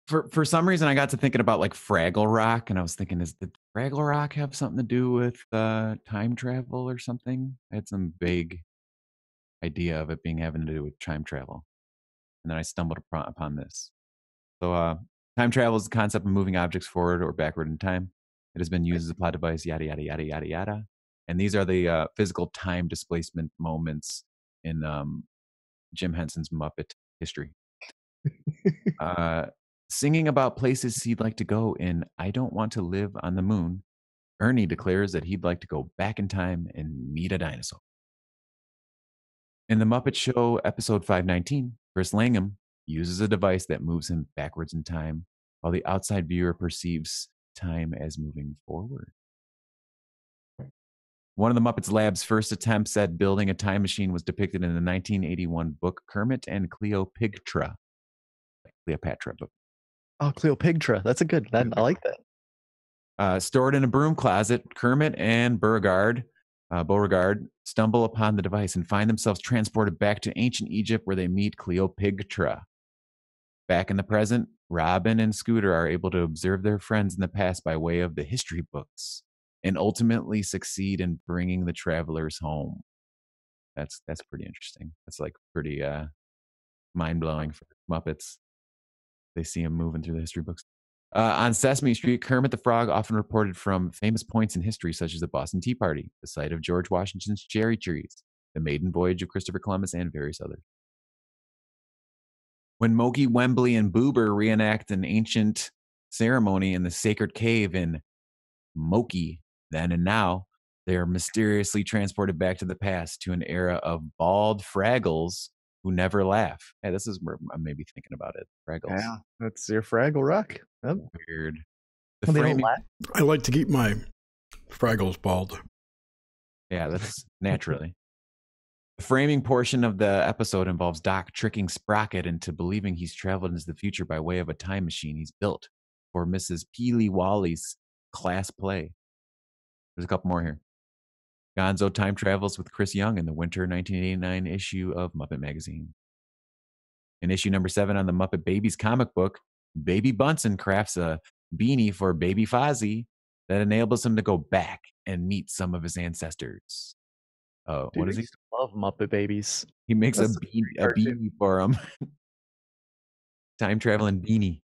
For some reason, I got to thinking about like Fraggle Rock, and I was thinking, did Fraggle Rock have something to do with time travel or something? I had some vague idea of it having to do with time travel. And then I stumbled upon this. So time travel is the concept of moving objects forward or backward in time. It has been used as a plot device, yada, yada, yada, yada, yada. And these are the physical time displacement moments in Jim Henson's Muppet history. Singing about places he'd like to go in I Don't Want to Live on the Moon, Ernie declares that he'd like to go back in time and meet a dinosaur. In The Muppet Show, episode 519, Chris Langham uses a device that moves him backwards in time, while the outside viewer perceives time as moving forward. One of the Muppets Lab's first attempts at building a time machine was depicted in the 1981 book Kermit and Cleopatra. Cleopatra book. Oh, Cleopatra. That's a good. I like that. Stored in a broom closet, Kermit and Beauregard stumble upon the device and find themselves transported back to ancient Egypt, where they meet Cleopatra. Back in the present, Robin and Scooter are able to observe their friends in the past by way of the history books and ultimately succeed in bringing the travelers home. That's pretty interesting. That's like pretty mind-blowing for Muppets. They see him moving through the history books. On Sesame Street, Kermit the Frog often reported from famous points in history, such as the Boston Tea Party, the site of George Washington's cherry trees, the maiden voyage of Christopher Columbus, and various others. When Mogi, Wembley, and Boober reenact an ancient ceremony in the sacred cave in Moki, then and now, they are mysteriously transported back to the past to an era of bald Fraggles who never laugh. Hey, this is where I'm maybe thinking about it. Fraggles. Yeah, that's your Fraggle Rock. Yep. Weird. The Well, they don't framing. laugh. I like to keep my Fraggles bald. Yeah, that's naturally. The framing portion of the episode involves Doc tricking Sprocket into believing he's traveled into the future by way of a time machine he's built for Mrs. Peely Wally's class play. There's a couple more here. Gonzo time travels with Chris Young in the winter 1989 issue of Muppet Magazine. In issue number 7 on the Muppet Babies comic book, Baby Bunsen crafts a beanie for Baby Fozzie that enables him to go back and meet some of his ancestors. Oh, Dude, what is I he? used to love Muppet Babies. He makes That's a beanie for him. Time traveling beanie.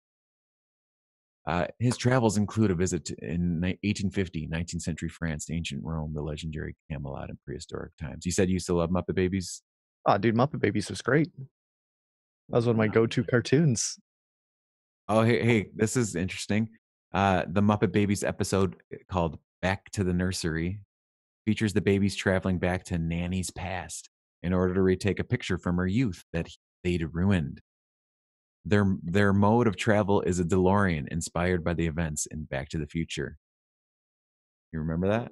His travels include a visit in 1850, 19th century France, to ancient Rome, the legendary Camelot, and prehistoric times. You said you used to love Muppet Babies? Oh, dude, Muppet Babies was great. That was one of my go-to cartoons. Oh, hey, this is interesting. The Muppet Babies episode called Back to the Nursery features the babies traveling back to Nanny's past in order to retake a picture from her youth that they'd ruined. Their mode of travel is a DeLorean inspired by the events in Back to the Future. You remember that?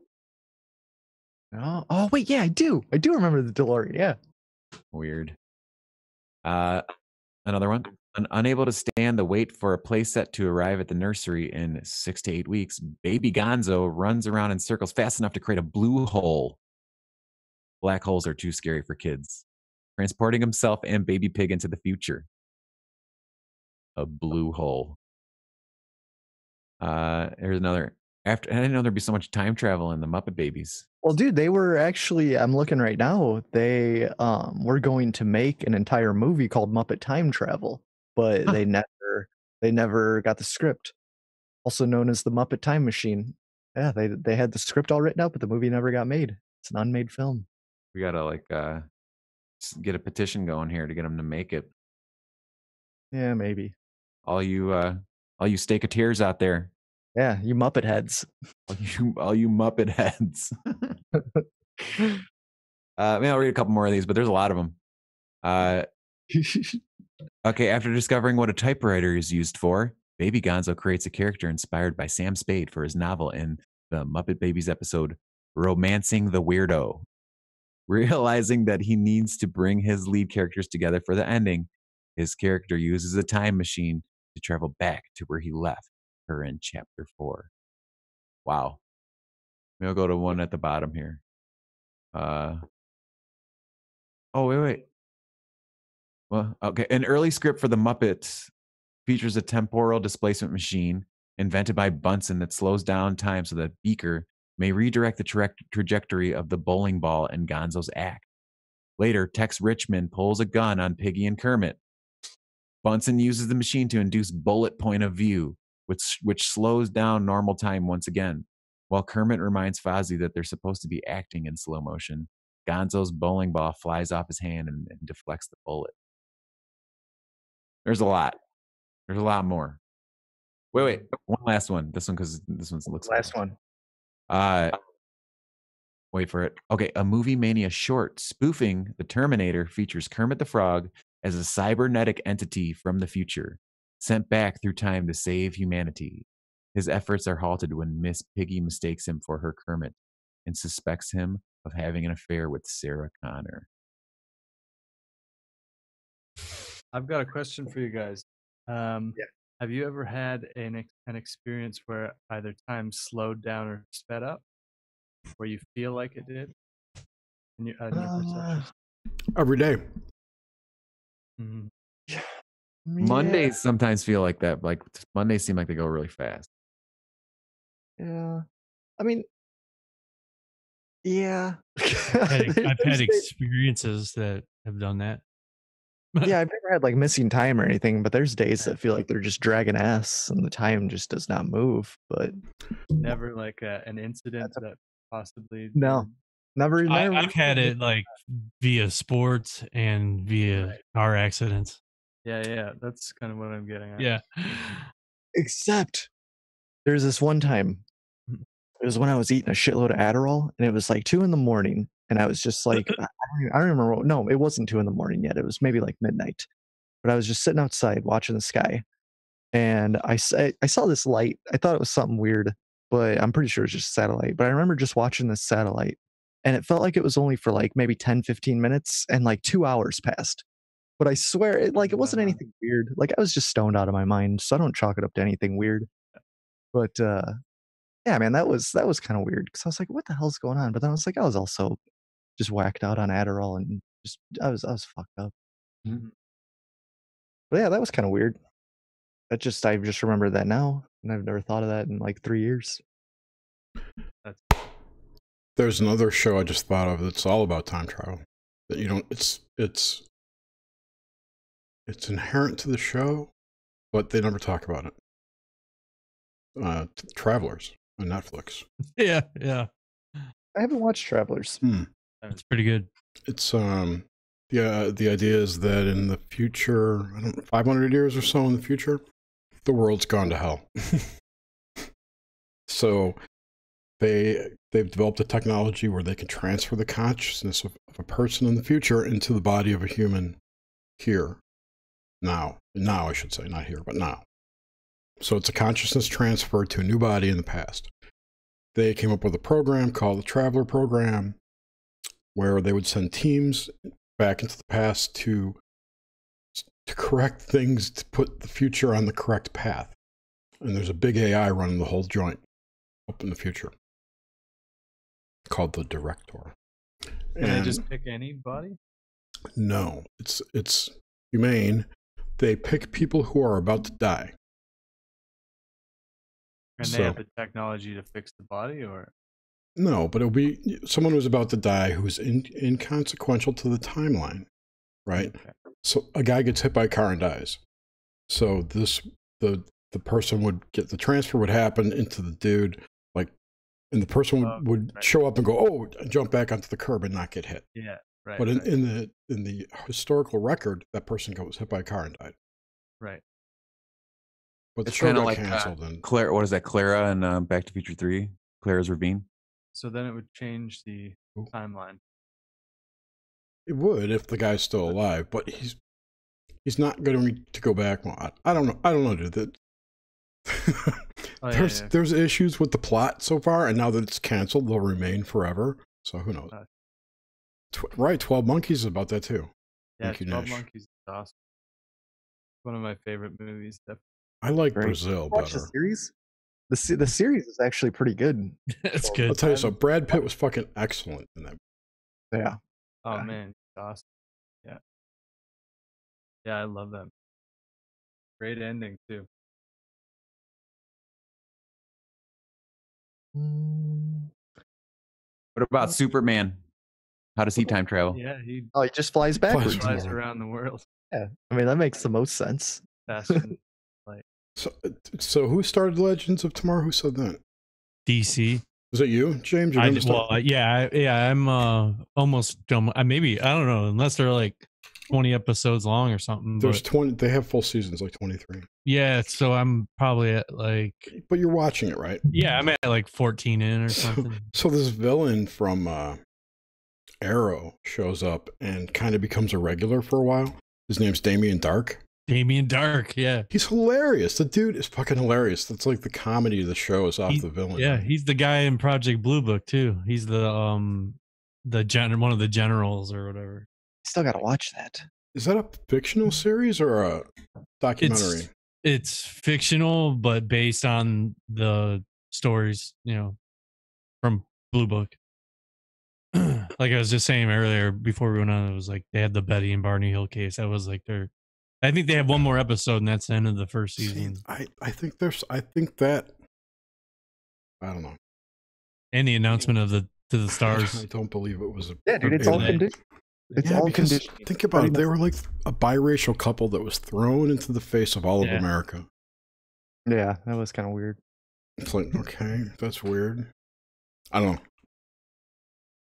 Oh, wait, yeah, I do. I do remember the DeLorean, yeah. Weird. Another one. Unable to stand the wait for a playset to arrive at the nursery in 6 to 8 weeks, baby Gonzo runs around in circles fast enough to create a blue hole. Black holes are too scary for kids. Transporting himself and baby pig into the future. A blue hole. Here's another. I didn't know there'd be so much time travel in the Muppet Babies. Well, dude, they were actually, I'm looking right now, they were going to make an entire movie called Muppet Time Travel, but they never got the script. Also known as the Muppet Time Machine. Yeah, they had the script all written up, but the movie never got made. It's an unmade film. We gotta get a petition going here to get them to make it. Yeah, maybe. All you Steaketeers out there. Yeah, you Muppet heads. All you Muppet heads. Maybe I'll read a couple more of these, but there's a lot of them. Okay, after discovering what a typewriter is used for, Baby Gonzo creates a character inspired by Sam Spade for his novel in the Muppet Babies episode, Romancing the Weirdo. Realizing that he needs to bring his lead characters together for the ending, his character uses a time machine to travel back to where he left her in chapter 4. Wow. Maybe I'll go to one at the bottom here. Oh, wait. Well, okay. An early script for the Muppets features a temporal displacement machine invented by Bunsen that slows down time so that Beaker may redirect the trajectory of the bowling ball in Gonzo's act. Later, Tex Richmond pulls a gun on Piggy and Kermit. Bunsen uses the machine to induce bullet point of view, which slows down normal time once again. While Kermit reminds Fozzie that they're supposed to be acting in slow motion, Gonzo's bowling ball flies off his hand and deflects the bullet. There's a lot. There's a lot more. Wait. One last one. This one, because this one looks last one. Wait for it. Okay, a Movie Mania short spoofing the Terminator features Kermit the Frog as a cybernetic entity from the future, sent back through time to save humanity. His efforts are halted when Miss Piggy mistakes him for her Kermit and suspects him of having an affair with Sarah Connor. I've got a question for you guys. Have you ever had an experience where either time slowed down or sped up, where you feel like it did in your perception? Every day. Mm-hmm. Mondays sometimes feel like that. Like Mondays seem like they go really fast. Yeah. I mean, yeah. I've had experiences that have done that. Yeah, I've never had like missing time or anything, but there's days that feel like they're just dragging ass and the time just does not move. But never like an incident that possibly. No, never. I've had it like via sports and via car accidents. Yeah, that's kind of what I'm getting at. Yeah. Except there's this one time, it was when I was eating a shitload of Adderall, and it was like 2 in the morning, and I was just like, I don't remember. No, it wasn't 2 in the morning yet. It was maybe like midnight. But I was just sitting outside watching the sky, and I saw this light. I thought it was something weird, but I'm pretty sure it's just a satellite. But I remember just watching this satellite, and it felt like it was only for like maybe 10, 15 minutes, and like 2 hours passed. But I swear, it wasn't anything weird. Like, I was just stoned out of my mind, so I don't chalk it up to anything weird. But yeah, man, that was kind of weird because I was like, what the hell's going on? But then I was like, I was also just whacked out on Adderall and just I was fucked up. Mm-hmm. But yeah, that was kind of weird. I just remember that now, and I've never thought of that in like 3 years. There's another show I just thought of that's all about time travel. That you don't. It's inherent to the show, but they never talk about it. Travelers on Netflix. Yeah. I haven't watched Travelers. It's pretty good. It's the idea is that in the future, I don't know, 500 years or so in the future, the world's gone to hell. So they've developed a technology where they can transfer the consciousness of a person in the future into the body of a human here. Now I should say, not here, but now. So it's a consciousness transfer to a new body in the past. They came up with a program called the Traveler Program, where they would send teams back into the past to correct things, to put the future on the correct path. And there's a big AI running the whole joint up in the future called the Director. Can I just pick anybody? No, it's humane. They pick people who are about to die. And they have the technology to fix the body, or? No, but it'll be someone who's about to die who's inconsequential to the timeline, right? Okay. So a guy gets hit by a car and dies. So the person would get, the transfer would happen into the dude, like, and the person would show up and go, oh, jump back onto the curb and not get hit. Yeah, right. But in the historical record, that person was hit by a car and died. Right. But the it's show kind of got like canceled. And Claire, what is that? Clara in Back to the Future 3? Clara's Ravine. So then it would change the timeline. It would if the guy's still alive, but he's not going to go back. Well, I don't know, dude. There's issues with the plot so far, and now that it's canceled, they'll remain forever. So who knows? Right, 12 Monkeys is about that too. Yeah, 12 Monkeys is awesome. One of my favorite movies. I like Brazil better. Watch the series? The series is actually pretty good. It's good. I'll tell you, so Brad Pitt was fucking excellent in that. Yeah. Oh man, awesome. Yeah. Yeah, I love that. Great ending too. What about Superman? How does he time travel? Yeah, he just flies backwards. Flies around the world. Yeah, I mean that makes the most sense. Faster than light. So who started Legends of Tomorrow? Who said that? DC. Was it you, James? I'm almost done. Maybe, I don't know, unless they're like 20 episodes long or something. There's 20. They have full seasons, like 23. Yeah, so I'm probably at like. But you're watching it, right? Yeah, I'm at like 14 in or something. So this villain from Arrow shows up and kind of becomes a regular for a while. His name's Damien Dark. Damien Dark, yeah. He's hilarious. The dude is fucking hilarious. That's like the comedy of the show is off the villain. Yeah, he's the guy in Project Blue Book too. He's the one of the generals or whatever. Still gotta watch that. Is that a fictional series or a documentary? It's fictional, but based on the stories, from Blue Book. Like I was just saying earlier before we went on, it was like they had the Betty and Barney Hill case. That was like I think they have one more episode, and that's the end of the first season. I think I don't know. And the announcement of to the stars. I don't believe it was. Yeah, dude, it's all conditioned. It's all conditioned. Think about it. They were like a biracial couple that was thrown into the face of all of America. Yeah, that was kind of weird. It's like, okay, that's weird. I don't know.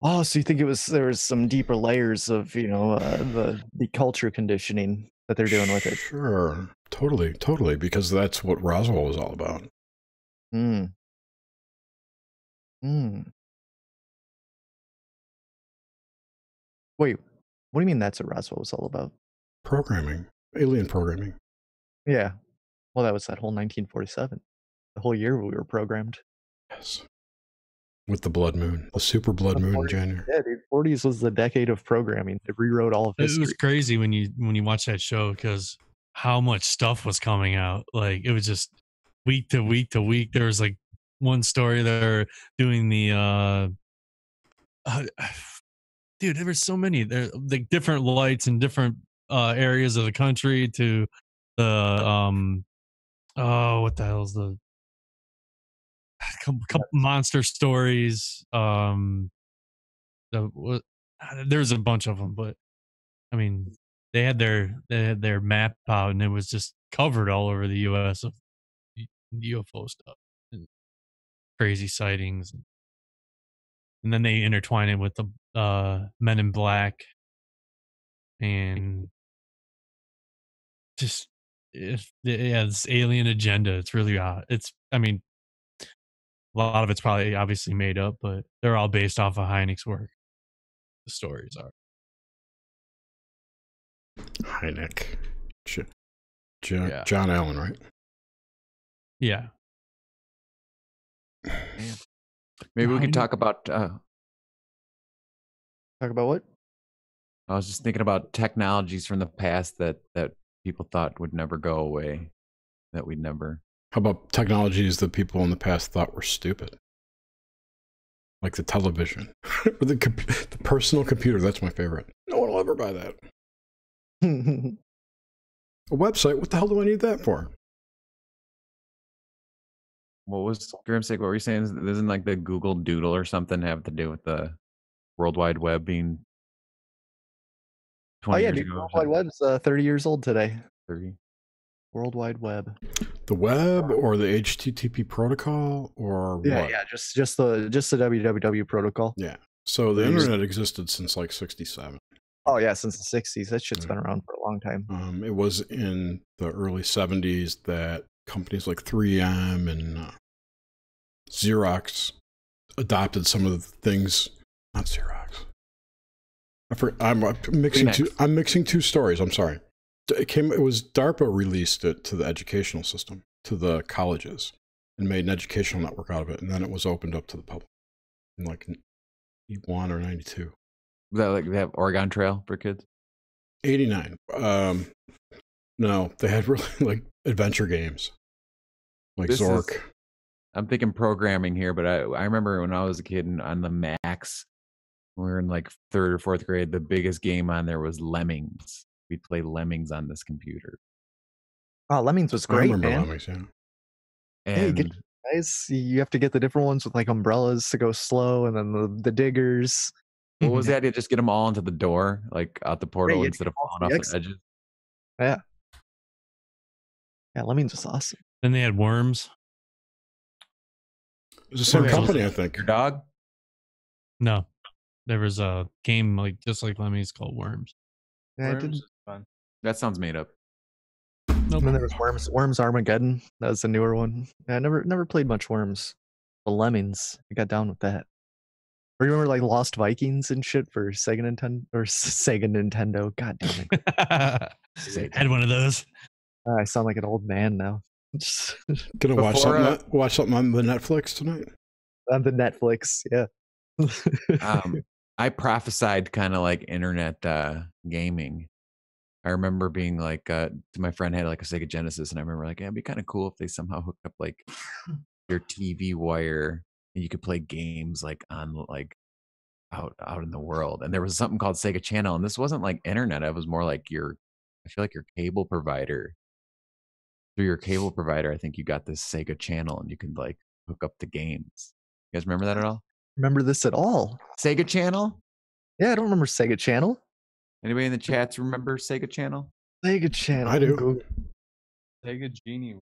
Oh, so you think there was some deeper layers of the culture conditioning that they're doing with it? Sure, totally, because that's what Roswell was all about. Hmm. Hmm. Wait, what do you mean that's what Roswell was all about? Programming, alien programming. Yeah. Well, that was that whole 1947. The whole year we were programmed. Yes. With the blood moon, the super blood moon in January. Yeah, dude. 40s was the decade of programming. It rewrote all of history. It was crazy when you watch that show because how much stuff was coming out. Like it was just week to week to week. There was like one story they're doing the dude, there were so many. There like different lights in different areas of the country to the what the hell's the couple monster stories. There's a bunch of them, but I mean, they had their map out, and it was just covered all over the U.S. of UFO stuff and crazy sightings, and then they intertwine it with the Men in Black and just this alien agenda. It's really I mean, a lot of it's probably obviously made up, but they're all based off of Hynek's work. The stories are. Hynek. John Allen, right? Yeah. Man. Maybe we can talk about talk about what? I was just thinking about technologies from the past that people thought would never go away, that we'd never. How about technologies that people in the past thought were stupid? Like the television or the personal computer. That's my favorite. No one will ever buy that. A website? What the hell do I need that for? What was Grimsick? What were you saying? Isn't like the Google Doodle or something have to do with the World Wide Web being 20 years dude, ago? World Wide Web's 30 years old today. 30. World Wide Web. The web or the HTTP protocol or what? Yeah, just the www protocol. Yeah. So the internet existed since like 67. Oh yeah, since the 60s. That shit's been around for a long time. It was in the early 70s that companies like 3M and Xerox adopted some of the things. Not Xerox. I'm mixing two stories. I'm sorry. It was DARPA released it to the educational system, to the colleges, and made an educational network out of it, and then it was opened up to the public in like 91 or 92. Was that like they have Oregon Trail for kids? 89. No, they had really like adventure games, like Zork. I'm thinking programming here, but I remember when I was a kid and on the Max, when we were in like 3rd or 4th grade, the biggest game on there was Lemmings. We'd play Lemmings on this computer. Oh, Lemmings was great, I remember man. Lemmings, yeah. And guys, you have to get the different ones with like umbrellas to go slow, and then the diggers. What was the idea? Just get them all into the door, like out the portal, instead of falling off the edges? Yeah. Yeah, Lemmings was awesome. Then they had Worms. It was the same company, I think. Your dog? No. There was a game like just like Lemmings called Worms. Yeah, Worms is fun. That sounds made up. Nope. And then there was Worms Armageddon. That was a newer one. Yeah, I never played much Worms. The Lemmings, I got down with that. Or you remember like Lost Vikings and shit for Sega Nintendo? God damn it. Had one of those. I sound like an old man now. Gonna watch something on the Netflix tonight? On the Netflix, yeah. I prophesied kind of like internet gaming. I remember being like, my friend had like a Sega Genesis, and I remember like, it'd be kind of cool if they somehow hooked up like your TV wire and you could play games like on like out in the world. And there was something called Sega Channel, and this wasn't like internet. It was more like I feel like your cable provider. Through your cable provider, I think you got this Sega Channel, and you could like hook up the games. You guys remember that at all? Remember this at all? Sega Channel? Yeah, I don't remember Sega Channel. Anybody in the chats remember Sega Channel? Sega Channel. I do. Sega Genie.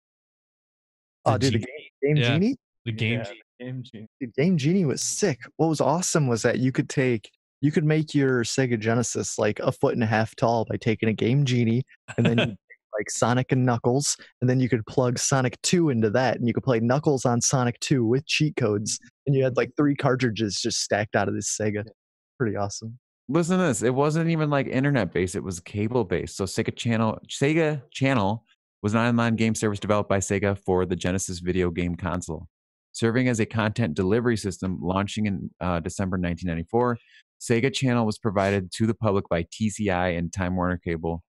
Oh, dude, the game Genie? The game. Yeah, the Game Genie. Dude, Game Genie was sick. What was awesome was that you could make your Sega Genesis like 1.5 feet tall by taking a Game Genie, and then you like Sonic and Knuckles, and then you could plug Sonic 2 into that, and you could play Knuckles on Sonic 2 with cheat codes, and you had like 3 cartridges just stacked out of this Sega. Pretty awesome. Listen to this. It wasn't even like internet based. It was cable based. So Sega Channel was an online game service developed by Sega for the Genesis video game console. Serving as a content delivery system, launching in December 1994, Sega Channel was provided to the public by TCI and Time Warner Cable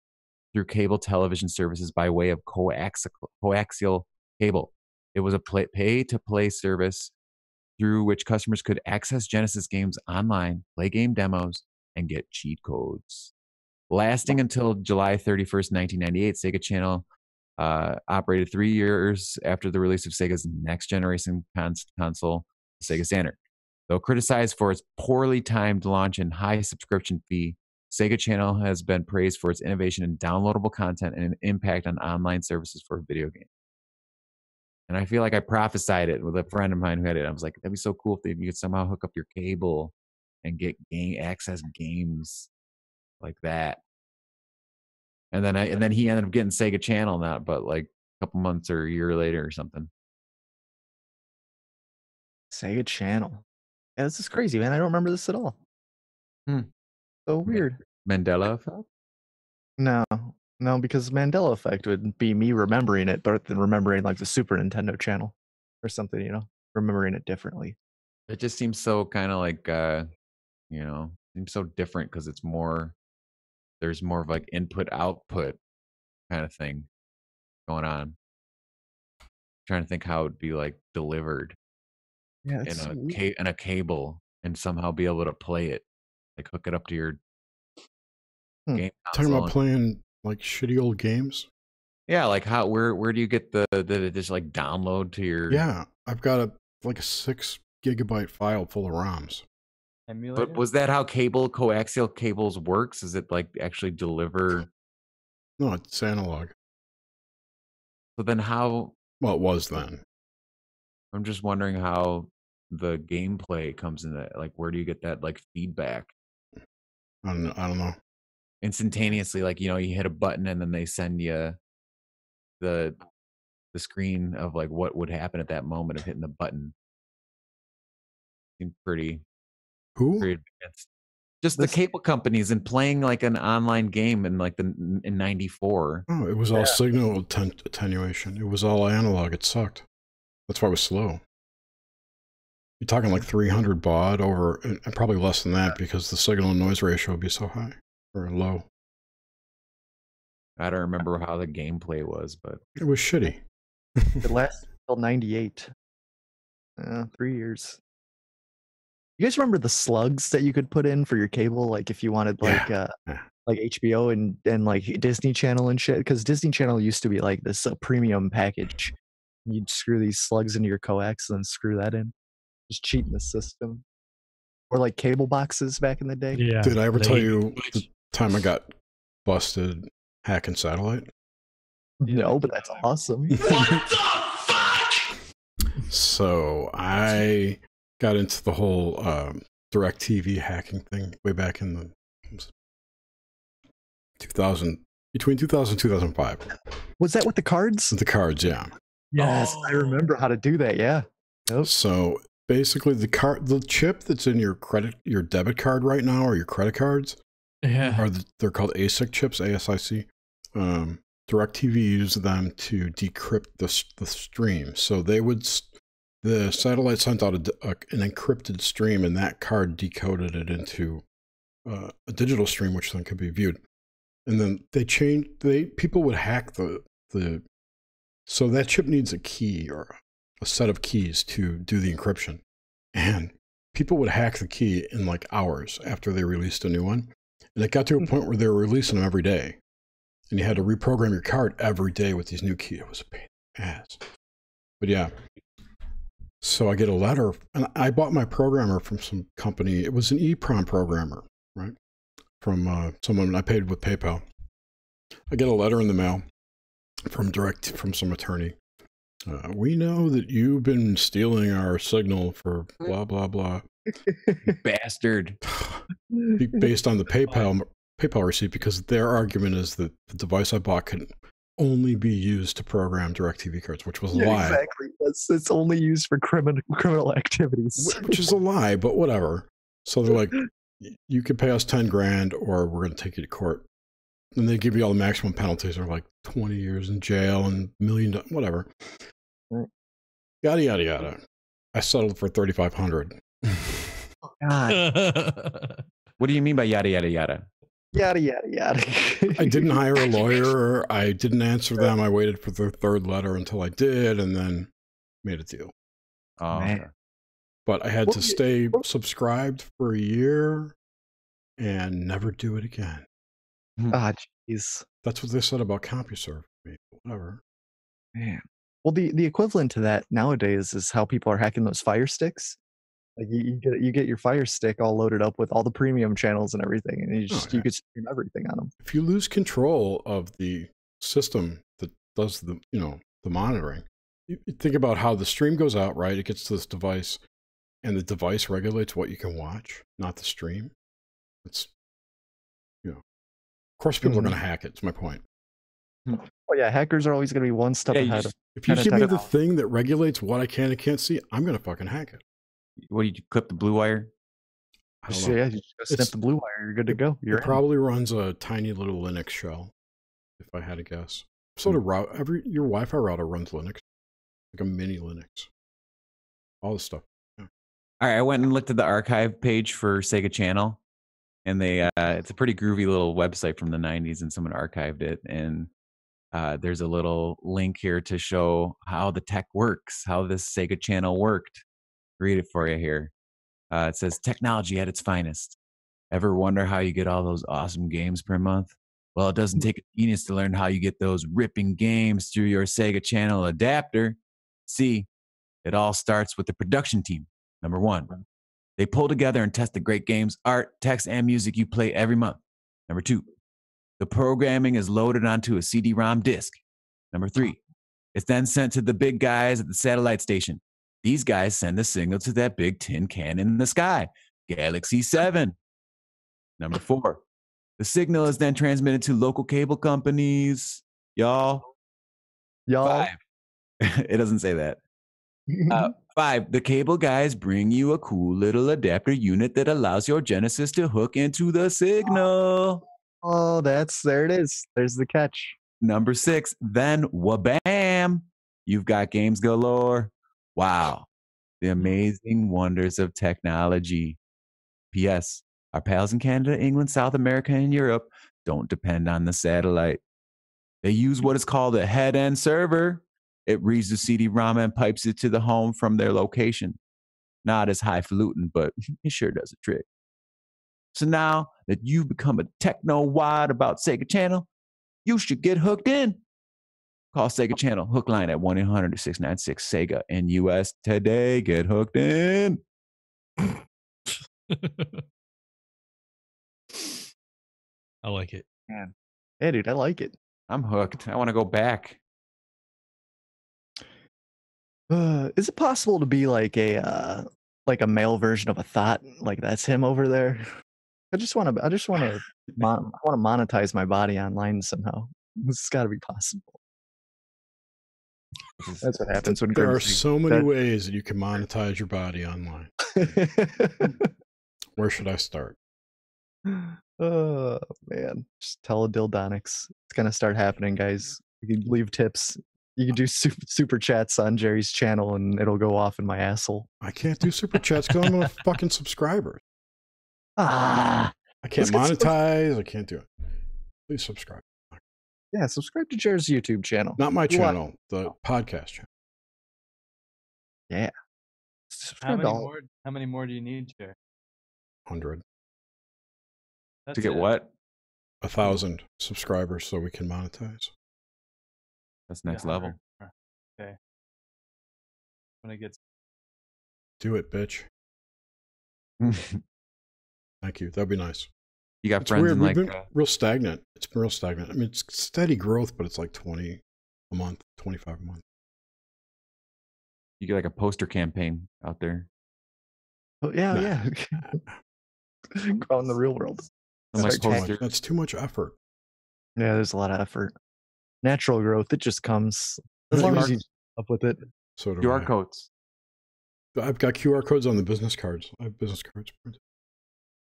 through cable television services by way of coaxial cable. It was a pay-to-play service through which customers could access Genesis games online, play game demos, and get cheat codes. Lasting until July 31st, 1998, Sega Channel operated 3 years after the release of Sega's next generation console, the Sega Saturn. Though criticized for its poorly timed launch and high subscription fee, Sega Channel has been praised for its innovation in downloadable content and an impact on online services for video games. And I feel like I prophesied it with a friend of mine who had it. I was like, that'd be so cool if you could somehow hook up your cable and get access games like that. And then he ended up getting Sega Channel now, but like a couple months or a year later or something. Sega Channel. Yeah, this is crazy, man. I don't remember this at all. So weird. Mandela effect? No, because Mandela effect would be me remembering it, but then remembering like the Super Nintendo channel or something, remembering it differently. It just seems so kind of like, seems so different because there's more of like input output kind of thing going on. I'm trying to think how it would be like delivered in a cable and somehow be able to play it, like hook it up to your game console. Talking about playing like shitty old games. Yeah, like where do you get the just like download to your? Yeah, I've got a 6 gigabyte file full of ROMs. Emulator? But was that how coaxial cables works? Is it like actually deliver? No, it's analog. So then how? Well, it was then. I'm just wondering how the gameplay comes in. That like, where do you get that like feedback? I don't know. Instantaneously, like you hit a button and then they send you the screen of like what would happen at that moment of hitting the button. Seemed pretty advanced. Just the cable companies and playing like an online game in like in 94. Oh, it was all signal attenuation. It was all analog. It sucked. That's why it was slow. You're talking like 300 baud over, and probably less than that because the signal and noise ratio would be so high or low. I don't remember how the gameplay was, but it was shitty. It lasted until 98. 3 years. You guys remember the slugs that you could put in for your cable? Like if you wanted like HBO and like Disney Channel and shit? Because Disney Channel used to be like this premium package. You'd screw these slugs into your coax and then screw that in. Just cheating the system. Or like cable boxes back in the day. Yeah. Did I ever tell you the time I got busted hacking satellite? No, but that's awesome. What the fuck? So I got into the whole DirecTV hacking thing way back in the between 2000 and 2005. Was that with the cards? The cards, yeah. Yes, I remember how to do that. Yeah. Nope. So basically, the chip that's in your debit card right now, or your credit cards, they're called ASIC chips, ASIC. DirecTV used them to decrypt the stream. So the satellite sent out an encrypted stream, and that card decoded it into a digital stream, which then could be viewed. And then people would hack so that chip needs a key or a set of keys to do the encryption. And people would hack the key in like hours after they released a new one. And it got to a point where they were releasing them every day. And you had to reprogram your card every day with these new keys. It was a pain in the ass. But yeah. So I get a letter, and I bought my programmer from some company. It was an EEPROM programmer, right? From someone I paid with PayPal. I get a letter in the mail from some attorney. We know that you've been stealing our signal for blah, blah, blah. Bastard. Based on the PayPal receipt, because their argument is that the device I bought can only be used to program DirecTV cards, which was a lie. Exactly. It's only used for criminal activities. Which is a lie, but whatever. So they're like, you could pay us 10 grand or we're going to take you to court. And they give you all the maximum penalties. They're like 20 years in jail and $1 million, whatever. Yada, yada, yada. I settled for $3,500. Oh, God. What do you mean by yada, yada, yada? Yada, yada, yada. I didn't hire a lawyer. I didn't answer them. I waited for the third letter until I did and then made a deal. Oh, man. But I had to stay subscribed for a year and never do it again. Ah, jeez. That's what they said about CompuServe. Whatever. Man. Well, the equivalent to that nowadays is how people are hacking those Fire Sticks. Like you get your Fire Stick all loaded up with all the premium channels and everything, and you could stream everything on them. If you lose control of the system that does the the monitoring, you think about how the stream goes out, right? It gets to this device, and the device regulates what you can watch, not the stream. It's of course people are going to hack it. It's my point. Oh yeah, hackers are always going to be one step ahead. If you give me the thing that regulates what I can and can't see, I'm going to fucking hack it. What do you clip the blue wire? Yeah, you just snip the blue wire. You're good to go. It probably runs a tiny little Linux shell, if I had to guess. So your Wi-Fi router runs Linux, like a mini Linux. All this stuff. Yeah. All right, I went and looked at the archive page for Sega Channel, and they it's a pretty groovy little website from the 90s, and someone archived it. And there's a little link here to show how the tech works, how this Sega Channel worked. Read it for you here. It says, technology at its finest. Ever wonder how you get all those awesome games per month? Well, it doesn't take a genius to learn how you get those ripping games through your Sega Channel adapter. See, it all starts with the production team. Number one, they pull together and test the great games, art, text, and music you play every month. Number two, the programming is loaded onto a CD-ROM disc. Number three, it's then sent to the big guys at the satellite station. These guys send the signal to that big tin can in the sky, Galaxy 7. Number four, the signal is then transmitted to local cable companies. Y'all. Five. It doesn't say that. Five, the cable guys bring you a cool little adapter unit that allows your Genesis to hook into the signal. Oh, there it is. There's the catch. Number six, then wha-bam, you've got games galore. Wow, the amazing wonders of technology. P.S. Our pals in Canada, England, South America, and Europe don't depend on the satellite. They use what is called a head-end server. It reads the CD-ROM and pipes it to the home from their location. Not as highfalutin, but it sure does a trick. So now that you've become a techno-wad about Sega Channel, you should get hooked in. Call Sega Channel hook line at 1-800-696-SEGA in US today. Get hooked in. I like it. Man. Yeah, dude, I like it. I'm hooked. I want to go back. Is it possible to be like a male version of a thought? Like that's him over there. I just want to monetize my body online somehow. This has got to be possible. That's what happens when there are so many ways that you can monetize your body online. Where should I start? Oh man, just teledildonics. It's gonna start happening, guys. You can leave tips. You can do super chats on Jerry's channel, and it'll go off in my asshole. I can't do super chats because I'm a fucking subscriber. I can't monetize. I can't do it. Please subscribe. Yeah, subscribe to Jerry's YouTube channel. Not my channel, the podcast channel. Yeah. How many more do you need, Jerry? 100. To get what? 1,000 subscribers so we can monetize. That's next level. Okay. When it gets. Do it, bitch. Thank you. That'd be nice. You got it's friends weird. in We've like been real stagnant. It's been real stagnant. I mean, it's steady growth, but it's like 20 a month, 25 a month. You get like a poster campaign out there. Oh, yeah. Go out in the real world. That's too much effort. Yeah, there's a lot of effort. Natural growth, it just comes as long as you up with it. So do QR codes. I've got QR codes on the business cards. I have business cards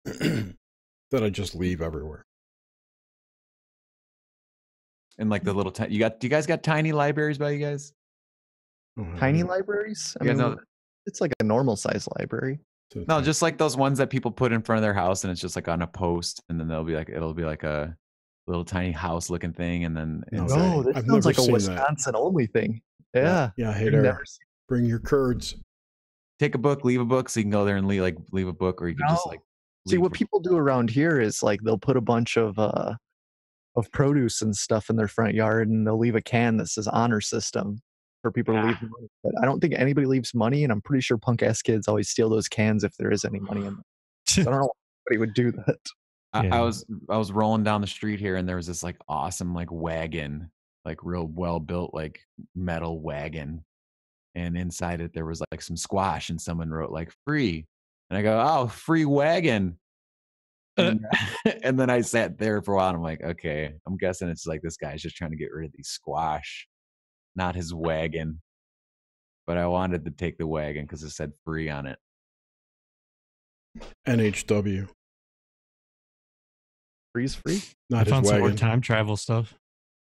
printed that I just leave everywhere. And like the little do you guys got tiny libraries by you guys? Tiny libraries? I mean, it's like a normal size library. No, just like those ones that people put in front of their house, and it's just like on a post, and then it'll be like a little tiny house looking thing, and then no, this sounds like a Wisconsin only thing. Yeah. Hey there. Bring your cards. Take a book, leave a book, so you can go there and leave a book, or you can just like see what people do around here is like they'll put a bunch of produce and stuff in their front yard, and they'll leave a can that says honor system for people to leave money. But I don't think anybody leaves money, and I'm pretty sure punk ass kids always steal those cans if there is any money in them. So I don't know why anybody would do that. I was rolling down the street here, and there was this like awesome like wagon, like real well built like metal wagon, and inside it there was like some squash, and someone wrote like free, and I go, oh, free wagon. And then I sat there for a while, and I'm like, okay, I'm guessing it's like this guy's just trying to get rid of these squash, not his wagon. But I wanted to take the wagon because it said free on it. NHW. Free's free? I found some more time travel stuff.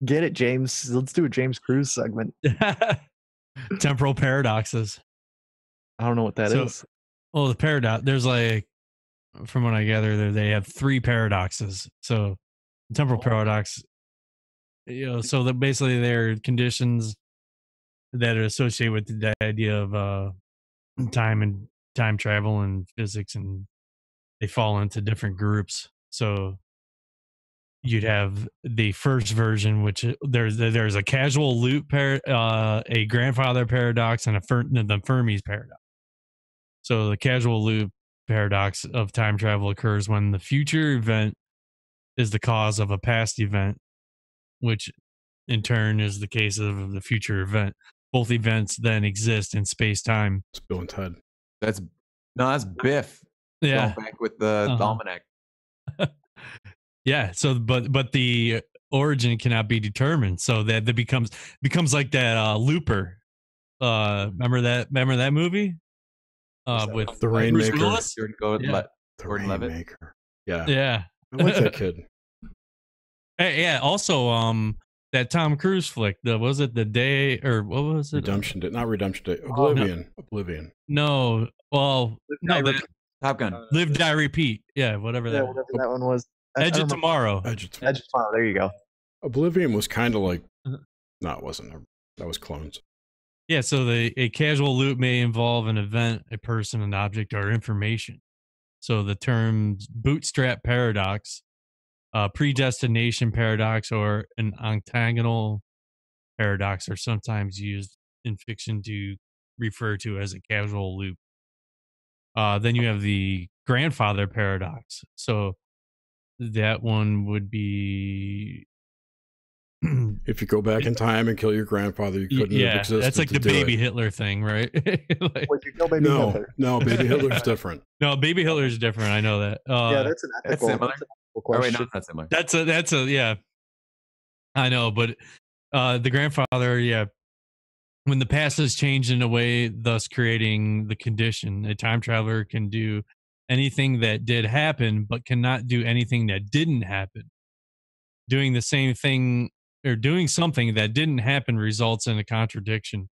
Get it, James. Let's do a James Cruise segment. Temporal paradoxes. I don't know what that is. Well, the paradox, there's like, from what I gather, they have 3 paradoxes. So temporal paradox, so that basically they're conditions that are associated with the idea of time and time travel and physics, and they fall into different groups. So you'd have the first version, which there's a causal loop, a grandfather paradox, and the Fermi's paradox. So the causal loop paradox of time travel occurs when the future event is the cause of a past event, which in turn is the case of the future event. Both events then exist in space-time. It's Bill and Ted. That's Biff. Yeah. Going back with the almanac. Yeah. So, but the origin cannot be determined. So that becomes like that Looper. Remember that movie? With the Rainmaker. The Rainmaker. Yeah. Yeah. I like that kid. Hey, yeah. Also, that Tom Cruise flick. Was it The Day, or what was it? Redemption Day. Not Redemption Day. Oblivion. No. Oblivion. No. Well, no. Top Gun. Live, Die, Repeat. Yeah. Whatever that one was. Edge of Tomorrow. Edge of Tomorrow. There you go. Oblivion was kind of like. No, it wasn't. That was clones. Yeah, so a causal loop may involve an event, a person, an object, or information. So the terms bootstrap paradox, predestination paradox, or an octagonal paradox are sometimes used in fiction to refer to as a causal loop. Then you have the grandfather paradox. So that one would be... If you go back in time and kill your grandfather, you couldn't have existed. That's like the baby Hitler thing, right? Like, would you kill baby Hitler? No, baby Hitler's different. No, baby Hitler's different. I know that. Yeah, that's an ethical, similar. question. Oh, wait, no, it's not similar. That's a yeah. I know, but the grandfather, yeah. When the past has changed in a way, thus creating the condition, a time traveler can do anything that did happen, but cannot do anything that didn't happen. Doing the same thing or doing something that didn't happen results in a contradiction.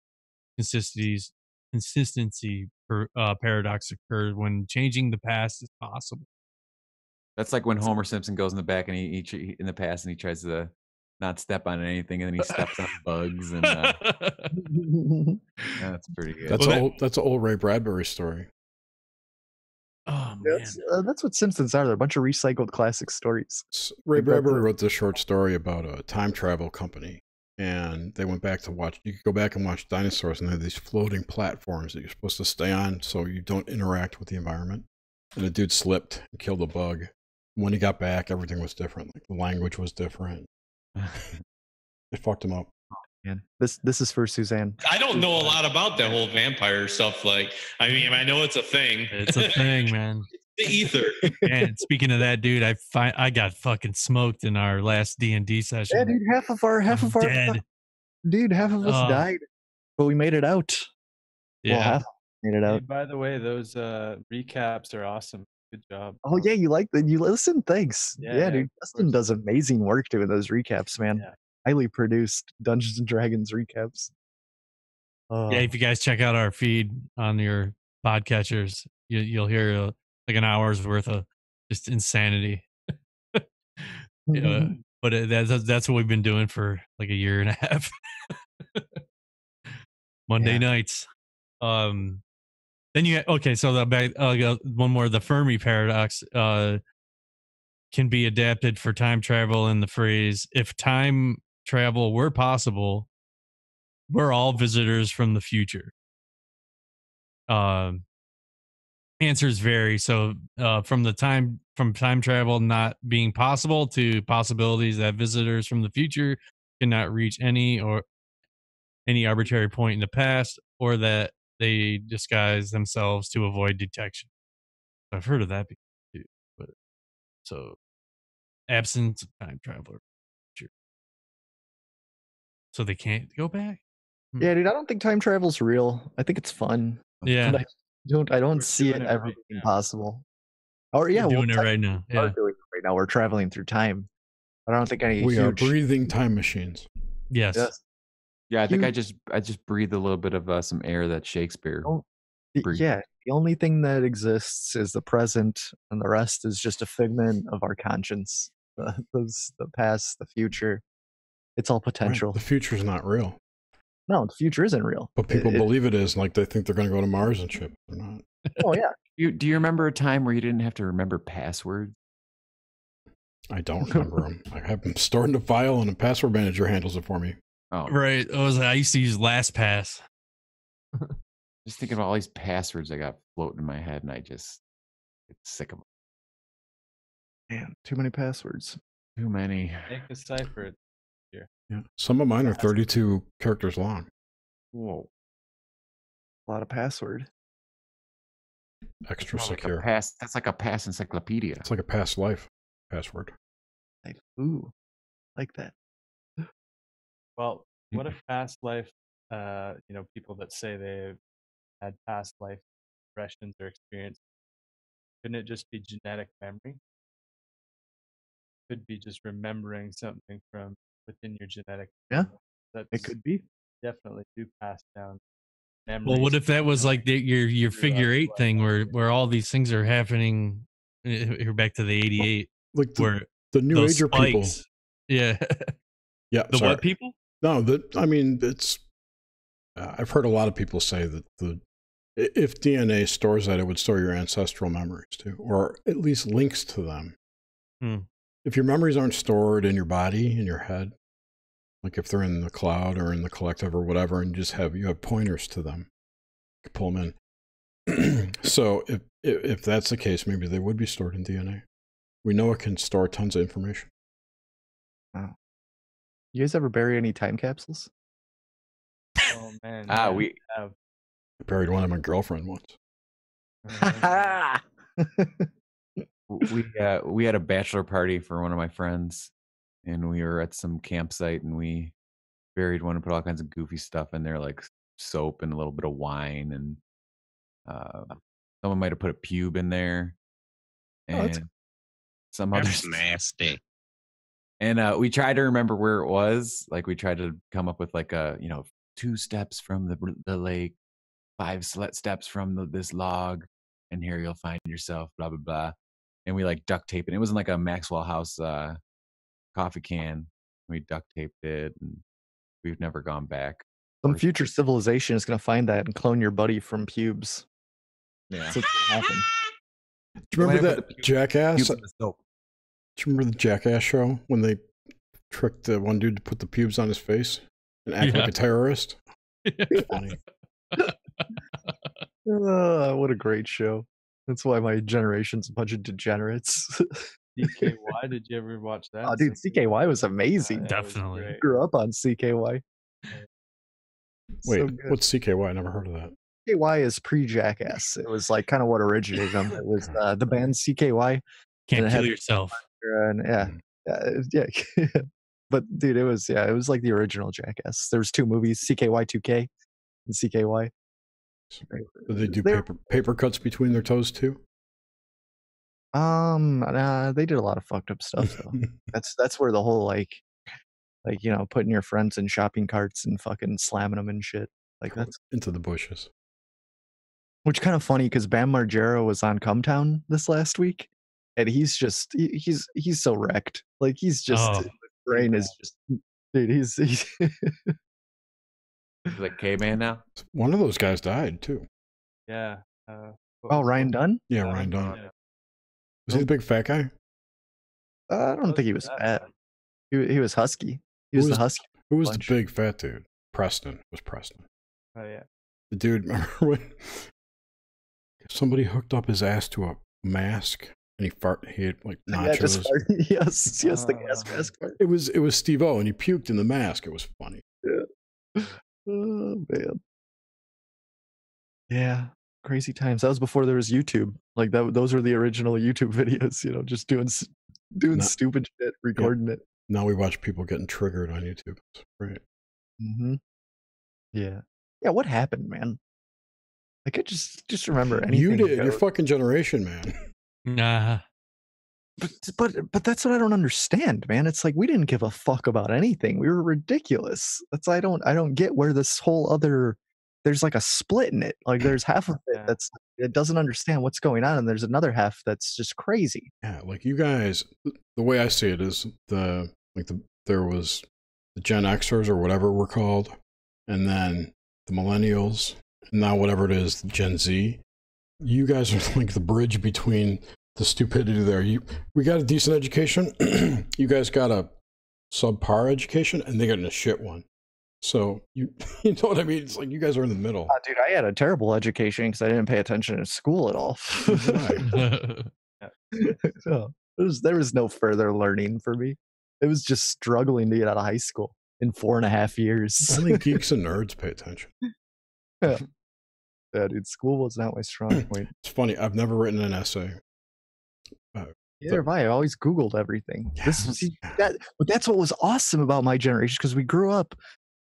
Consistency paradox occurs when changing the past is possible. That's like when Homer Simpson goes in the back and he in the past and he tries to not step on anything, and then he steps on bugs, and that's pretty good. That's an old Ray Bradbury story. Oh man, that's what Simpsons are. They're a bunch of recycled classic stories. Ray Bradbury wrote this short story about a time travel company, and they went back to watch. You could go back and watch dinosaurs, and they had these floating platforms that you're supposed to stay on so you don't interact with the environment. And the dude slipped and killed a bug. When he got back, everything was different. Like the language was different. It fucked him up. Man, this is for Suzanne. I don't know a lot about that whole vampire stuff. Like, I mean, I know it's a thing. It's a thing, man. The ether. And speaking of that, dude, I got fucking smoked in our last D&D session. Yeah, dude, half of our dead. Dude, half of us died, but we made it out. Yeah, well, half made it Hey, out. by the way, those recaps are awesome. Good job. Oh yeah, you like that? You listen? Thanks. Yeah, dude, Justin does amazing work doing those recaps, man. Yeah. Highly produced Dungeons and Dragons recaps. Yeah, if you guys check out our feed on your podcatchers, you'll hear like an hour's worth of just insanity. Yeah, but that's what we've been doing for like a year and a half. Monday nights. Then you so one more. The Fermi paradox can be adapted for time travel in the phrase, if time travel were possible, we're all visitors from the future. Answers vary. So from time travel not being possible to possibilities that visitors from the future cannot reach any arbitrary point in the past, or that they disguise themselves to avoid detection. I've heard of that too. But so absence of time traveler. So they can't go back? Yeah, dude, I don't think time travel's real. I think it's fun. Yeah. But I don't We're see it doing it ever right being now. possible. Or yeah, We're doing it right now. we are Yeah. doing it right now. We're traveling through time. I don't think any We are huge breathing time machines. Yes. Yeah, I think I Huge- just breathed a little bit of some air that Shakespeare. breathed. Yeah, the only thing that exists is the present, and the rest is just a figment of our conscience. The past, the future, it's all Right? potential. The future's not real, No, the future isn't real. but people believe it is. Like they think they're going to go to Mars and shit. They're not. Oh yeah, Do you remember a time where you didn't have to remember passwords? I don't remember them. I have them stored in a file, and a password manager handles it for me. Oh, Right. I used to use LastPass. just thinking about all these passwords I got floating in my head, and I just get sick of them. man, too many passwords. Too many. Make a cipher here. Yeah, some of mine are 32 characters long. Whoa. A lot of password. Extra Like secure. that's like a pass encyclopedia. It's like a past life password. Like, ooh, like that. Well, what if past life, people that say they've had past life impressions or experience, couldn't it just be genetic memory? Could be just remembering something from within your genetic. Yeah, That's it could be. definitely do pass down memories. Well, what if that was like your figure eight what- thing where all these things are happening? Here back to the 88, Like where the New those Ager people. spikes. Yeah. Yeah, The sorry. what people? No, I mean, it's. I've heard a lot of people say that if DNA stores that, it would store your ancestral memories too, or at least links to them. Hmm. If your memories aren't stored in your body, in your head, like if they're in the cloud or in the collective or whatever, and you have pointers to them, you can pull them in. So if that's the case, maybe they would be stored in DNA. We know it can store tons of information. Wow. You guys ever bury any time capsules? Oh man. We have. I buried one of my girlfriend once. we had a bachelor party for one of my friends, and we were at some campsite, and we buried one and put all kinds of goofy stuff in there, like soap and a little bit of wine, and someone might have put a pube in there, and some other That's nasty. And we tried to remember where it was. Like we tried to come up with like 2 steps from the lake, 5 steps from this log, and here you'll find yourself, blah blah blah. And we like duct taped it. It was in like a Maxwell House coffee can. We duct taped it, and we've never gone back. Some future civilization is going to find that and clone your buddy from pubes. Yeah. That's what's going to happen. Do you remember that Jackass? Pubes in the soap. Do you remember the Jackass show when they tricked the one dude to put the pubes on his face and act like a terrorist? Funny. What a great show. That's why my generation's a bunch of degenerates. CKY, did you ever watch that? Oh, dude, CKY was amazing. Yeah, that was Definitely. great. Grew up on CKY. Wait, So good. what's CKY? I never heard of that. CKY is pre-Jackass. It was like kind of what originated them. It was the band CKY. Can't and it kill had- yourself. And yeah. But dude, it was like the original Jackass. There was 2 movies, CKY 2K and CKY. Did they do They're- paper cuts between their toes too? Nah, they did a lot of fucked up stuff though. That's where the whole like putting your friends in shopping carts and fucking slamming them and shit. Like that's into the bushes. which kind of funny because Bam Margera was on Cumtown this last week, and he's just he's so wrecked. Like he's just his brain is just dude. He's He's like caveman now. One of those guys died too. Yeah. Ryan Dunn. Yeah, Ryan Dunn. Yeah. Was he the big fat guy? I don't think he was fat. He was husky. He was the husky. Who was bunch. the big fat dude? Preston. It was Preston. Oh yeah. The dude, remember when somebody hooked up his ass to a mask and he had like nachos. Yes, the gas mask part. It was Steve-O and he puked in the mask. It was funny. Yeah. Oh man. Yeah. Crazy times. That was before there was YouTube. Like those were the original YouTube videos, just doing stupid shit, recording it. Now we watch people getting triggered on YouTube. It's great. Mm-hmm. Yeah. Yeah, what happened, man? I could just remember anything. You did. Your fucking generation, man. Nah. But that's what I don't understand, man. It's like we didn't give a fuck about anything. We were ridiculous. That's I don't get where this whole other there's like a split in it. Like there's half of it it doesn't understand what's going on, and there's another half that's just crazy. Yeah, like you guys, the way I see it is there was the Gen Xers or whatever we're called, and then the millennials, and now whatever it is, the Gen Z. You guys are like the bridge between the stupidity there. We got a decent education. You guys got a subpar education, and they got a shit one. So you know what I mean? It's like you guys are in the middle. Dude, I had a terrible education because I didn't pay attention in school at all. So, there was no further learning for me. It was just struggling to get out of high school in 4.5 years. Only geeks and nerds pay attention. Yeah, dude, school was not my strong point. It's funny. I've never written an essay. Neither have I. I always Googled everything. But that's what was awesome about my generation because we grew up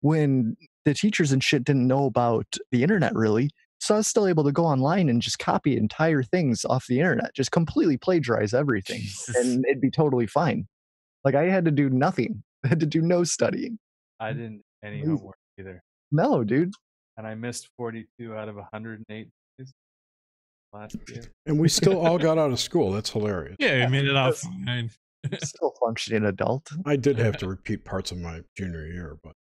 when the teachers and shit didn't know about the internet really. So I was still able to go online and just copy entire things off the internet, just completely plagiarize everything, and it'd be totally fine. Like I had to do nothing. I had to do no studying. I didn't do any homework either. No, dude. And I missed 42 out of 108 days last year. And we still all got out of school. That's hilarious. Yeah, we made it out fine. Still functioning adult. I did have to repeat parts of my junior year, but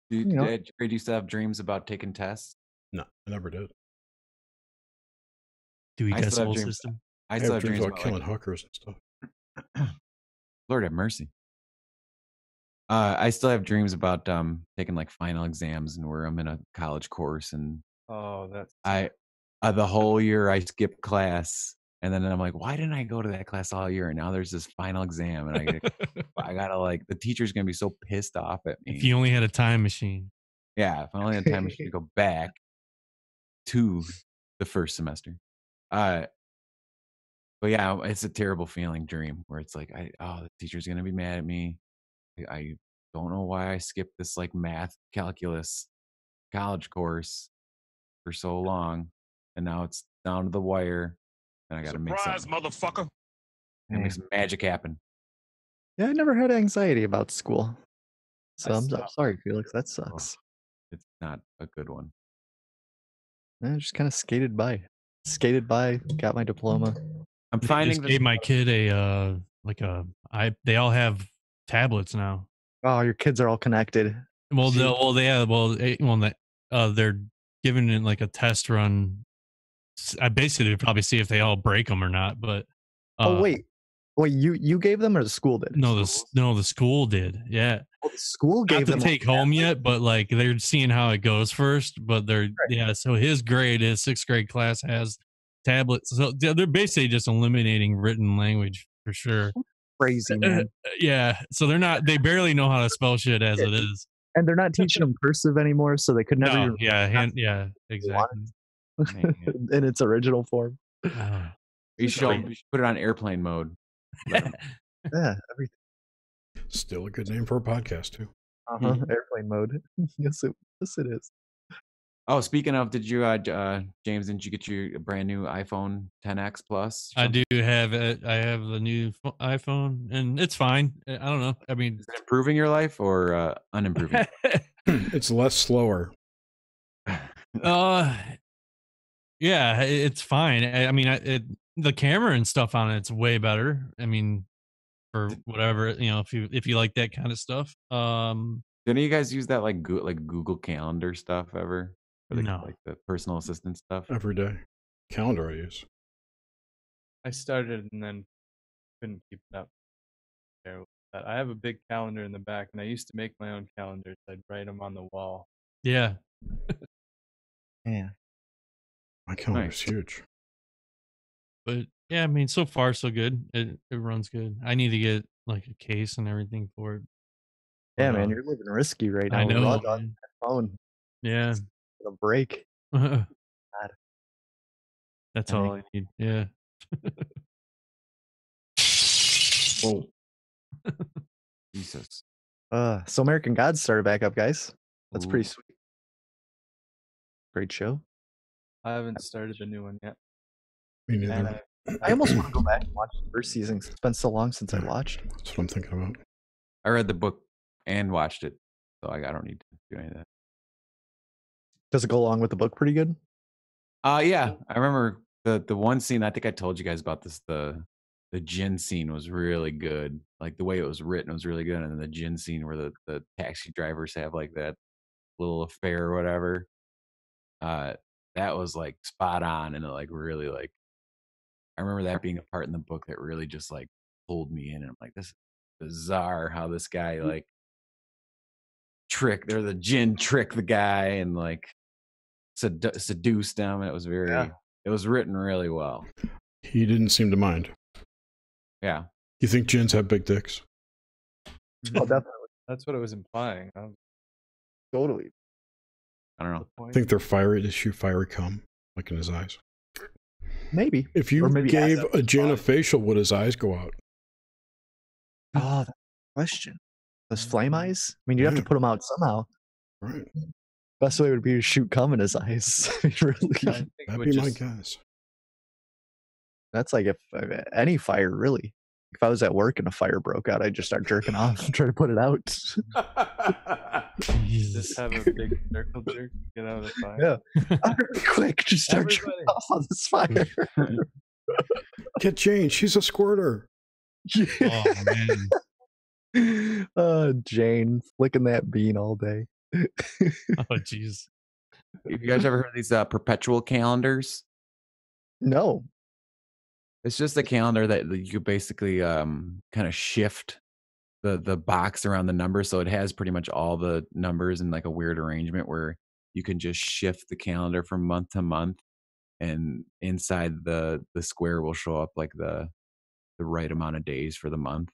Did you used to have dreams about taking tests? no, I never did. Dewey I still have Decimal dreams- System. I I still have have dreams dreams about about killing hookers and stuff. Lord have mercy. I still have dreams about taking like final exams and where I'm in a college course and Oh, that's the whole year I skipped class and then I'm like, why didn't I go to that class all year? And now there's this final exam and I gotta like the teacher's gonna be so pissed off at me. If you only had a time machine. Yeah, if I only had time machine to go back to the first semester. But yeah, it's a terrible feeling dream where it's like, the teacher's gonna be mad at me. I don't know why I skipped this like math calculus college course for so long, and now it's down to the wire, and I got to make motherfucker. make some magic happen. Yeah, I never had anxiety about school. So I'm stopped. sorry, Felix. That sucks. It's not a good one. I just kind of skated by. Got my diploma. I'm They finding just gave my kid they all have tablets now. Oh, your kids are all connected. Well, they're giving it like a test run. I basically probably see if they all break them or not. But wait, you gave them or the school did? No, the school did. Yeah, the school gave not them to take home yet, but like they're seeing how it goes first. But so his 6th grade class has tablets. So they're basically just eliminating written language for sure. crazy, man. Yeah, so they barely know how to spell shit as it is. And they're not teaching them cursive anymore, so they could never. No, yeah, exactly. In its original form. You should put it on airplane mode. Yeah, everything. Still a good name for a podcast too. Airplane mode. Yes, it is. Oh, speaking of, did you, James? Didn't you get your brand new iPhone 10X Plus? I do have it. I have the new iPhone, and it's fine. I don't know. I mean, is it improving your life or unimproving? It's less slower. Yeah, it's fine. I mean, the camera and stuff on it's way better. I mean, for whatever, if you like that kind of stuff. Do any of you guys use that like Google Calendar stuff ever? No. Like the personal assistant stuff. Every day. Calendar I use. I started and then couldn't keep it up. I have a big calendar in the back, and I used to make my own calendars. I'd write them on the wall. Yeah. Yeah. My calendar's huge. But yeah, I mean, so far so good. It runs good. I need to get like a case and everything for it. Yeah, man, you're living risky right now. I know. Raw dog phone. Yeah. It's gonna break. That's all I need. Yeah. Whoa. Jesus. So American Gods started back up, guys. That's pretty sweet. Great show. I haven't started the new one yet. Me neither. I almost want to go back and watch the first season. It's been so long since I watched. That's what I'm thinking about. I read the book and watched it, so I don't need to do any of that. Does it go along with the book pretty good? Yeah. I remember the one scene. I think I told you guys about this. The gin scene was really good. Like the way it was written was really good, and then the gin scene where the taxi drivers have like that little affair or whatever. That was like spot on, and it like really like. I remember that being a part in the book that really just like pulled me in, and I'm like, this is bizarre how this guy like the gin tricked the guy and like seduced him. It was it was written really well. He didn't seem to mind. Yeah. You think gins have big dicks? Oh, definitely. That's what it was implying. Totally. I don't know. I think they're fiery. They shoot fiery cum, like in his eyes. Maybe. If you gave a gin a facial, would his eyes go out? Oh, that's a question. Those flame eyes? I mean, you have to put them out somehow. Right. Best way would be to shoot cum in his eyes. Really. That'd be my guess. That's like if any fire, really. If I was at work and a fire broke out, I'd just start jerking off and try to put it out. Just have a big circle jerk to get out of the fire. Yeah. Quick, just start jerking off on this fire. Get Jane. She's a squirter. Oh, man. Jane, flicking that bean all day. Oh, jeez. Have you guys ever heard of these perpetual calendars? No. It's just a calendar that you basically kind of shift the box around the numbers, so it has pretty much all the numbers in like a weird arrangement where you can just shift the calendar from month to month, and inside the square will show up like the right amount of days for the month.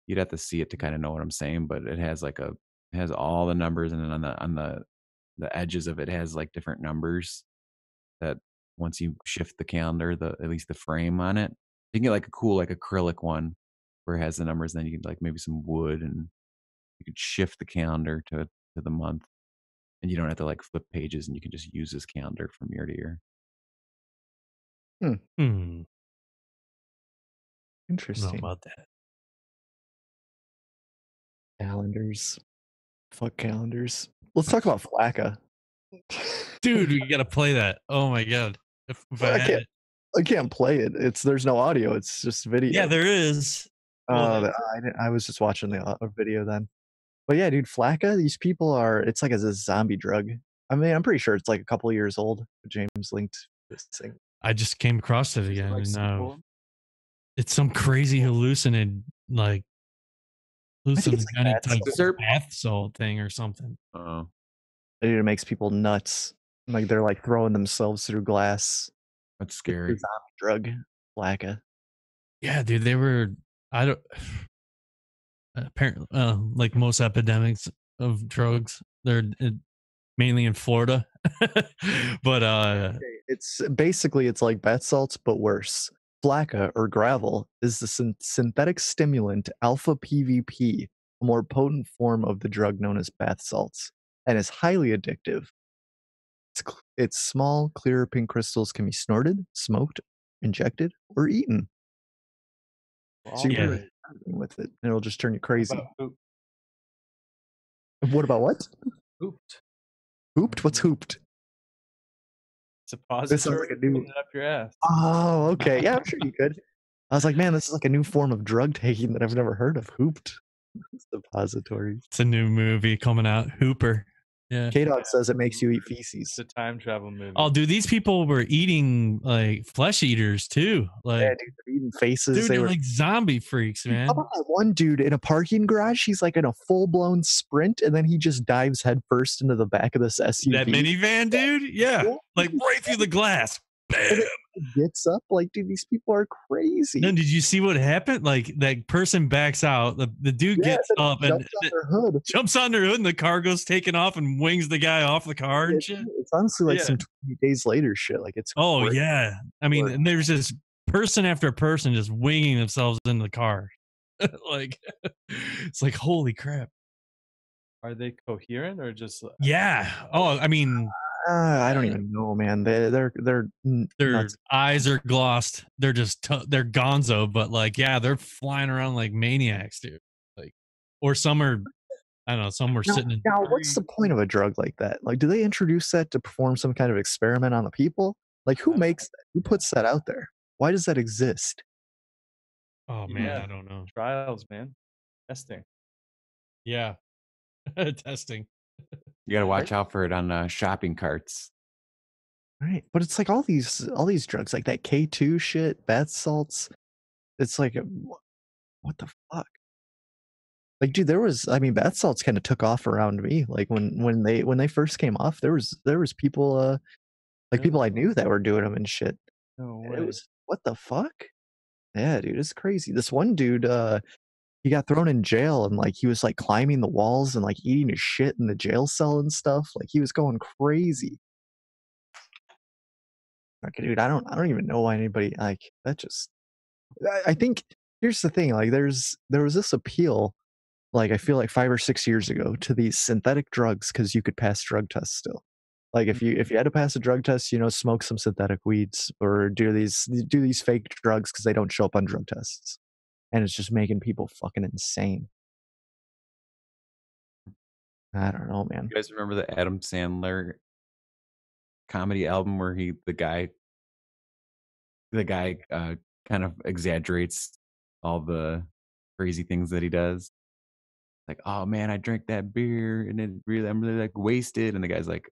You'd have to see it to kind of know what I'm saying, but it has all the numbers, and then on the edges of it has like different numbers that once you shift the calendar, at least the frame on it, you can get like a cool like acrylic one where it has the numbers. Then you can like maybe some wood, and you could shift the calendar to the month, and you don't have to like flip pages, and you can just use this calendar from year to year. Interesting. Know about that. Calendars. Fuck calendars. Let's talk about Flacca. Dude, we gotta play that. Oh my god. If I can't play it. There's no audio. It's just video. Yeah, there is. I was just watching the video then. But yeah, dude, Flacca, these people it's like a zombie drug. I mean, I'm pretty sure it's like a couple of years old. James linked this thing. I just came across it again. And, it's some crazy hallucinogenic type bath salt thing or something. It makes people nuts. Like they're like throwing themselves through glass. That's scary. Zombie drug, Flacca. Yeah, dude, they were. I don't. Apparently, like most epidemics of drugs, they're mainly in Florida. But It's basically it's like bath salts, but worse. Flakka or gravel is the synthetic stimulant alpha PVP, a more potent form of the drug known as bath salts, and is highly addictive. Its small, clear pink crystals can be snorted, smoked, injected, or eaten. So you can do anything with it, and it'll just turn you crazy. What about what? Hooped. Hooped? What's hooped? Suppository. This sounds like a new. Up your ass. Oh, okay. Yeah, I'm sure you could. I was like, man, this is like a new form of drug taking that I've never heard of. Hooped. Suppositories. it's a new movie coming out, Hooper. Yeah. K-Dog says it makes you eat feces. It's a time travel movie. Oh, dude, these people were eating like flesh eaters too. Like, Yeah, dude, they're eating faces. dude, They they're were like zombie freaks, man. How about that one dude in a parking garage? He's like in a full-blown sprint, and then he just dives headfirst into the back of this SUV. That minivan, dude? Yeah. Like right through the glass. Bam. Gets up like, dude, these people are crazy. Then did you see what happened? Like that person backs out. The dude gets up and jumps on their hood, and the car goes taking off and wings the guy off the car and shit. It's honestly like some 20 days later shit. Like it's crazy. yeah. I mean, and there's this person after person just winging themselves in the car. Like it's like holy crap. Are they coherent or just? Yeah. Oh, I mean, I don't even know, man. Their nuts. eyes are glossed. They're just they're gonzo, but like yeah, they're flying around like maniacs, dude. Like, or some are, I don't know, some were sitting in. Now, what's the point of a drug like that? Like, do they introduce that to perform some kind of experiment on the people? Like, who makes that? Who puts that out there? Why does that exist? Oh man, I don't know. Trials, man. Testing. Yeah. Testing. You got to watch out for it on shopping carts. Right, but it's like all these drugs, like that K2 shit, bath salts. It's like, what the fuck? Like, dude, I mean, bath salts kind of took off around me. Like when they first came off, there was people like people I knew that were doing them and shit. No And way. it was what the fuck? Yeah, dude, it's crazy. This one dude, he got thrown in jail and like he was like climbing the walls and like eating his shit in the jail cell and stuff. Like he was going crazy. Okay, dude, I don't even know why anybody like that. Just I think here's the thing. Like there was this appeal, like I feel like 5 or 6 years ago, to these synthetic drugs because you could pass drug tests still. Like if you had to pass a drug test, smoke some synthetic weeds or do these fake drugs because they don't show up on drug tests, and it's just making people fucking insane. I don't know, man. You guys remember the Adam Sandler comedy album where the guy kind of exaggerates all the crazy things that he does? Like, oh man, I drank that beer and I'm really like wasted. And the guy's like,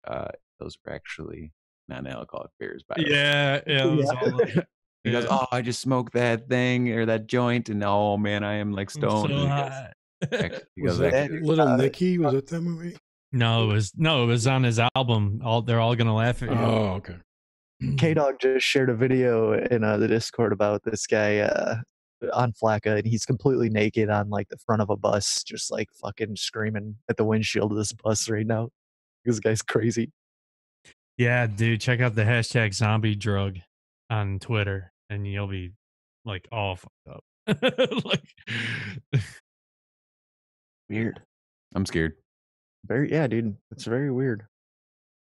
those were actually non-alcoholic beers. By the way. Yeah. It was all like, He goes, oh, I just smoked that thing or that joint, and oh man, I am like stoned. so And high. Was that Little Nicky? Was it that movie? No, it was on his album. They're all gonna laugh at you. Oh, okay. K-Dog just shared a video in the Discord about this guy on Flakka, and he's completely naked on like the front of a bus, just like fucking screaming at the windshield of this bus right now. This guy's crazy. Yeah, dude, check out the hashtag zombie drug on Twitter, and you'll be like all fucked up. Like weird. I'm scared. Yeah, dude, it's very weird.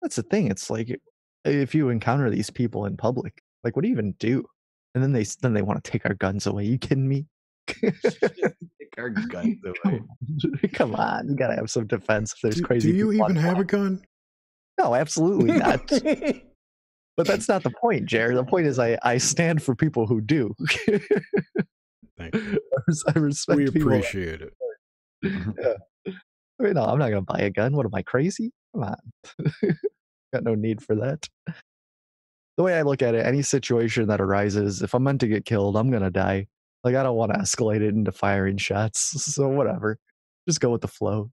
That's the thing. It's like if you encounter these people in public, like what do you even do? And then they want to take our guns away. You kidding me? Take our guns away. Come on, you gotta have some defense if there's crazy. Do you even have a gun? No, absolutely not. But that's not the point, Jared. The point is I stand for people who do. Thank you. I respect We people. appreciate it. Yeah. I mean, no, I'm not gonna buy a gun. What am I, crazy? Come on. Got no need for that. The way I look at it, any situation that arises, if I'm meant to get killed, I'm gonna die. Like I don't want to escalate it into firing shots. So whatever. Just go with the flow.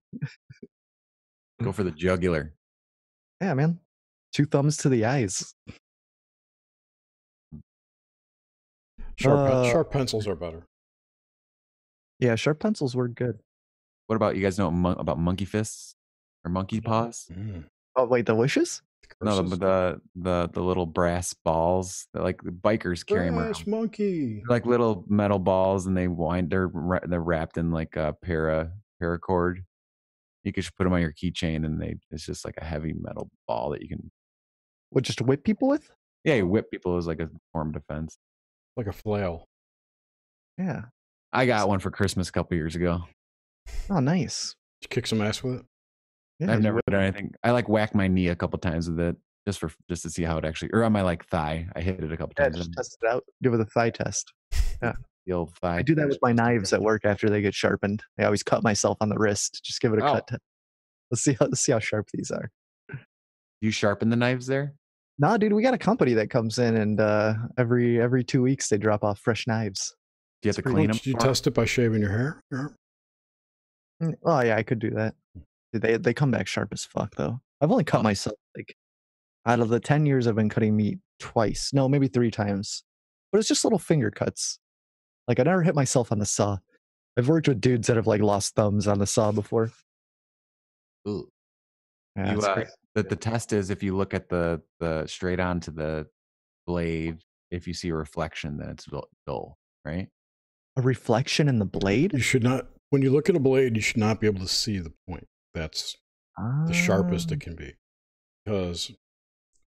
Go for the jugular. Yeah, man. 2 thumbs to the eyes. Sharp pencils are better. Yeah, sharp pencils work good. What about you guys know about monkey fists or monkey paws? Oh wait, the wishes? No, the little brass balls that like the bikers carry them around. Brass monkey. They're like little metal balls, and they wind. They're wrapped in like a paracord. You could just put them on your keychain, and it's just like a heavy metal ball that you can. What, just whip people with? Yeah, you whip people as like a form of defense. Like a flail. Yeah. I got one for Christmas a couple years ago. Oh, nice. Did you kick some ass with it? Yeah, I've never done anything. I like whacked my knee a couple times with it just to see how it actually, or on my like thigh. I hit it a couple times. Just test it out. Give it a thigh test. Yeah. The old thigh. I do that with my knives at work after they get sharpened. I always cut myself on the wrist. Just give it a cut test. Let's see how sharp these are. You sharpen the knives there? Nah, dude, we got a company that comes in and every 2 weeks they drop off fresh knives. Do you have to clean them? Did you test it by shaving your hair? Yeah. Oh yeah, I could do that. They come back sharp as fuck though. I've only cut myself like out of the 10 years I've been cutting meat twice. No, maybe 3 times. But it's just little finger cuts. Like I never hit myself on the saw. I've worked with dudes that have like lost thumbs on the saw before. Ooh. Yeah, the test is if you look at the straight onto the blade, if you see a reflection, then it's dull, right? A reflection in the blade? You should not. When you look at a blade, you should not be able to see the point. That's the sharpest it can be, because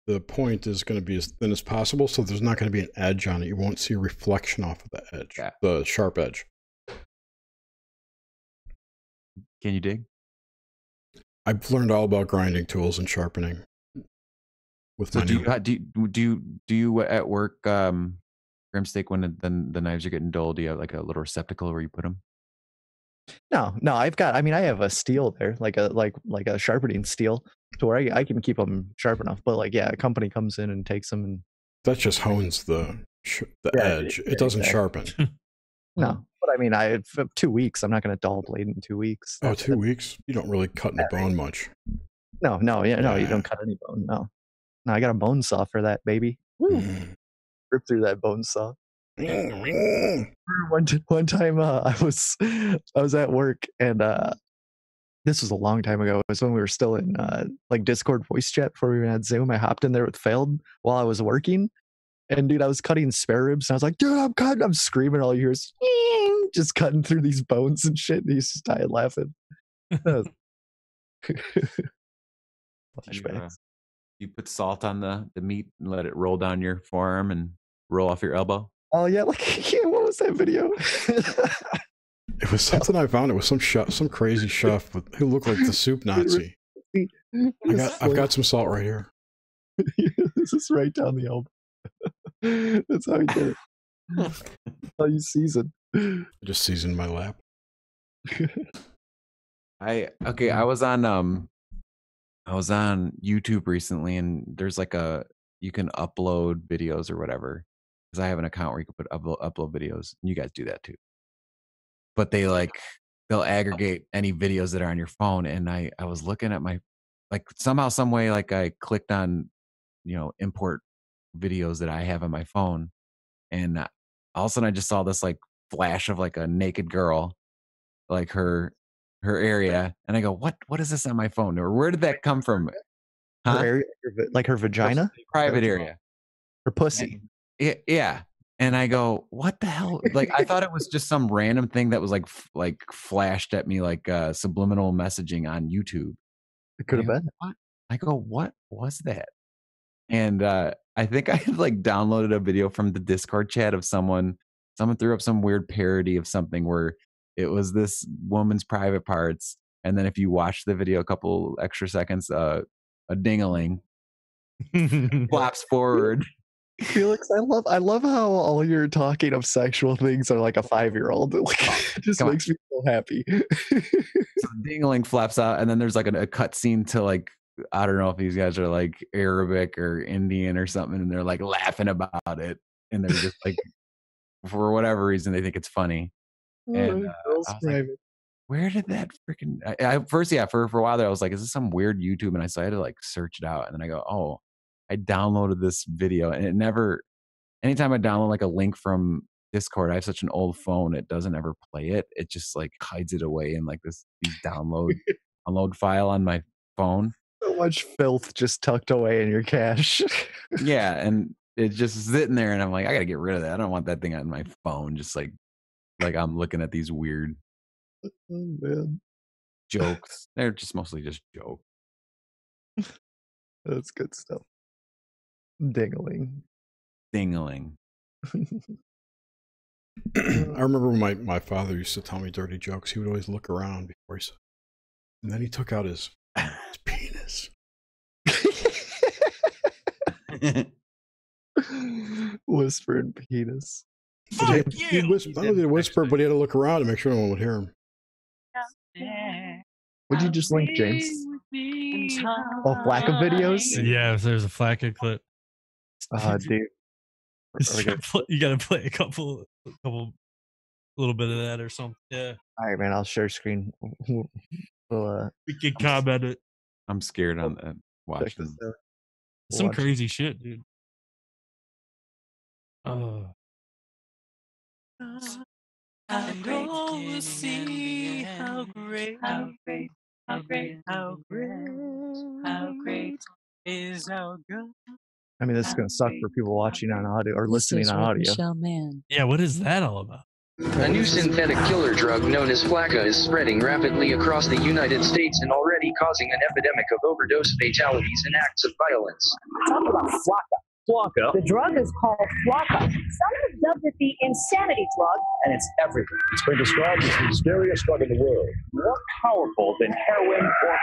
the point is going to be as thin as possible, so there's not going to be an edge on it. You won't see a reflection off of the edge, the sharp edge. Can you dig? I've learned all about grinding tools and sharpening. With my do you at work, Grimstick, when the knives are getting dull, do you have like a little receptacle where you put them? No, I have a steel there, like a sharpening steel, to where I can keep them sharp enough. But like, yeah, a company comes in and takes them, and that just hones the edge. It doesn't sharpen. No, but I mean, for 2 weeks, I'm not going to dull a blade in 2 weeks. Oh, 2 weeks? You don't really cut any bone much. No, you don't cut any bone. No, I got a bone saw for that, baby. Woo! Rip through that bone saw. One time I was at work, and this was a long time ago. It was when we were still in like Discord voice chat before we even had Zoom. I hopped in there with Feld while I was working, and dude, I was cutting spare ribs, and I was like, dude, I'm screaming. All you hear is just cutting through these bones and shit, and he's just dying laughing. Flashbacks. You put salt on the meat and let it roll down your forearm and roll off your elbow? Oh yeah, like what was that video? It was something I found. It was some crazy chef who looked like the soup Nazi. I've got some salt right here. This is right down the elbow. That's how he did it. How you season? I just seasoned my lap. I was on YouTube recently, and there's like you can upload videos or whatever, because I have an account where you can upload videos, and you guys do that too. But they'll aggregate any videos that are on your phone, and I was looking at my, like, somehow, some way, like I clicked on, import videos that I have on my phone, and all of a sudden I just saw this like flash of like a naked girl, like her area, and I go, what is this on my phone, or where did that come from? Huh? Her area, like her vagina, private area, her pussy. Yeah. And I go, what the hell? Like, I thought it was just some random thing that was like flashed at me, like subliminal messaging on YouTube. It could have been. What? I go, what was that? And I think I had like downloaded a video from the Discord chat of someone threw up some weird parody of something where it was this woman's private parts, and then if you watch the video a couple extra seconds, a ding-a-ling flops forward. Felix, I love how all your talking of sexual things are like a 5-year-old. Like, it just makes me so happy. So ding-a-ling flaps out, and then there's like a cut scene to like, I don't know if these guys are like Arabic or Indian or something, and they're like laughing about it, and they're just like, for whatever reason, they think it's funny. And I was like, where did that freaking? For a while there, I was like, is this some weird YouTube? And I had to like search it out, and then I go, oh, I downloaded this video, and it never. Anytime I download like a link from Discord. I have such an old phone; it doesn't ever play it. It just like hides it away in like these download file on my phone. So much filth just tucked away in your cache. Yeah, and it's just sitting there, and I'm like, I gotta get rid of that. I don't want that thing on my phone. Just like I'm looking at these weird Oh man, jokes. They're just mostly just jokes. that's good stuff. Dingling. Dingling. I remember when my father used to tell me dirty jokes. He would always look around before he said, and then he took out his penis. Whispering penis. He whispered, not only did he whisper, but he had to look around to make sure no one would hear him. Would you just link, James? Oh, Flacca videos? Yeah, if there's a Flacca clip. Dude. You gotta play a little bit of that or something. Yeah. All right, man. I'll share screen. We'll, We can comment it. I'm scared on that. Watching Some crazy shit, dude. Oh. And all will see how great is our God. I mean, this is going to suck for people watching on audio or listening on audio. Yeah, what is that all about? A new synthetic killer drug known as Flacca is spreading rapidly across the United States and already causing an epidemic of overdose fatalities and acts of violence. Talk about Flacca. The drug is called Flacca. Some have dubbed it the insanity drug, and it's everything. It's been described as the scariest drug in the world. More powerful than heroin or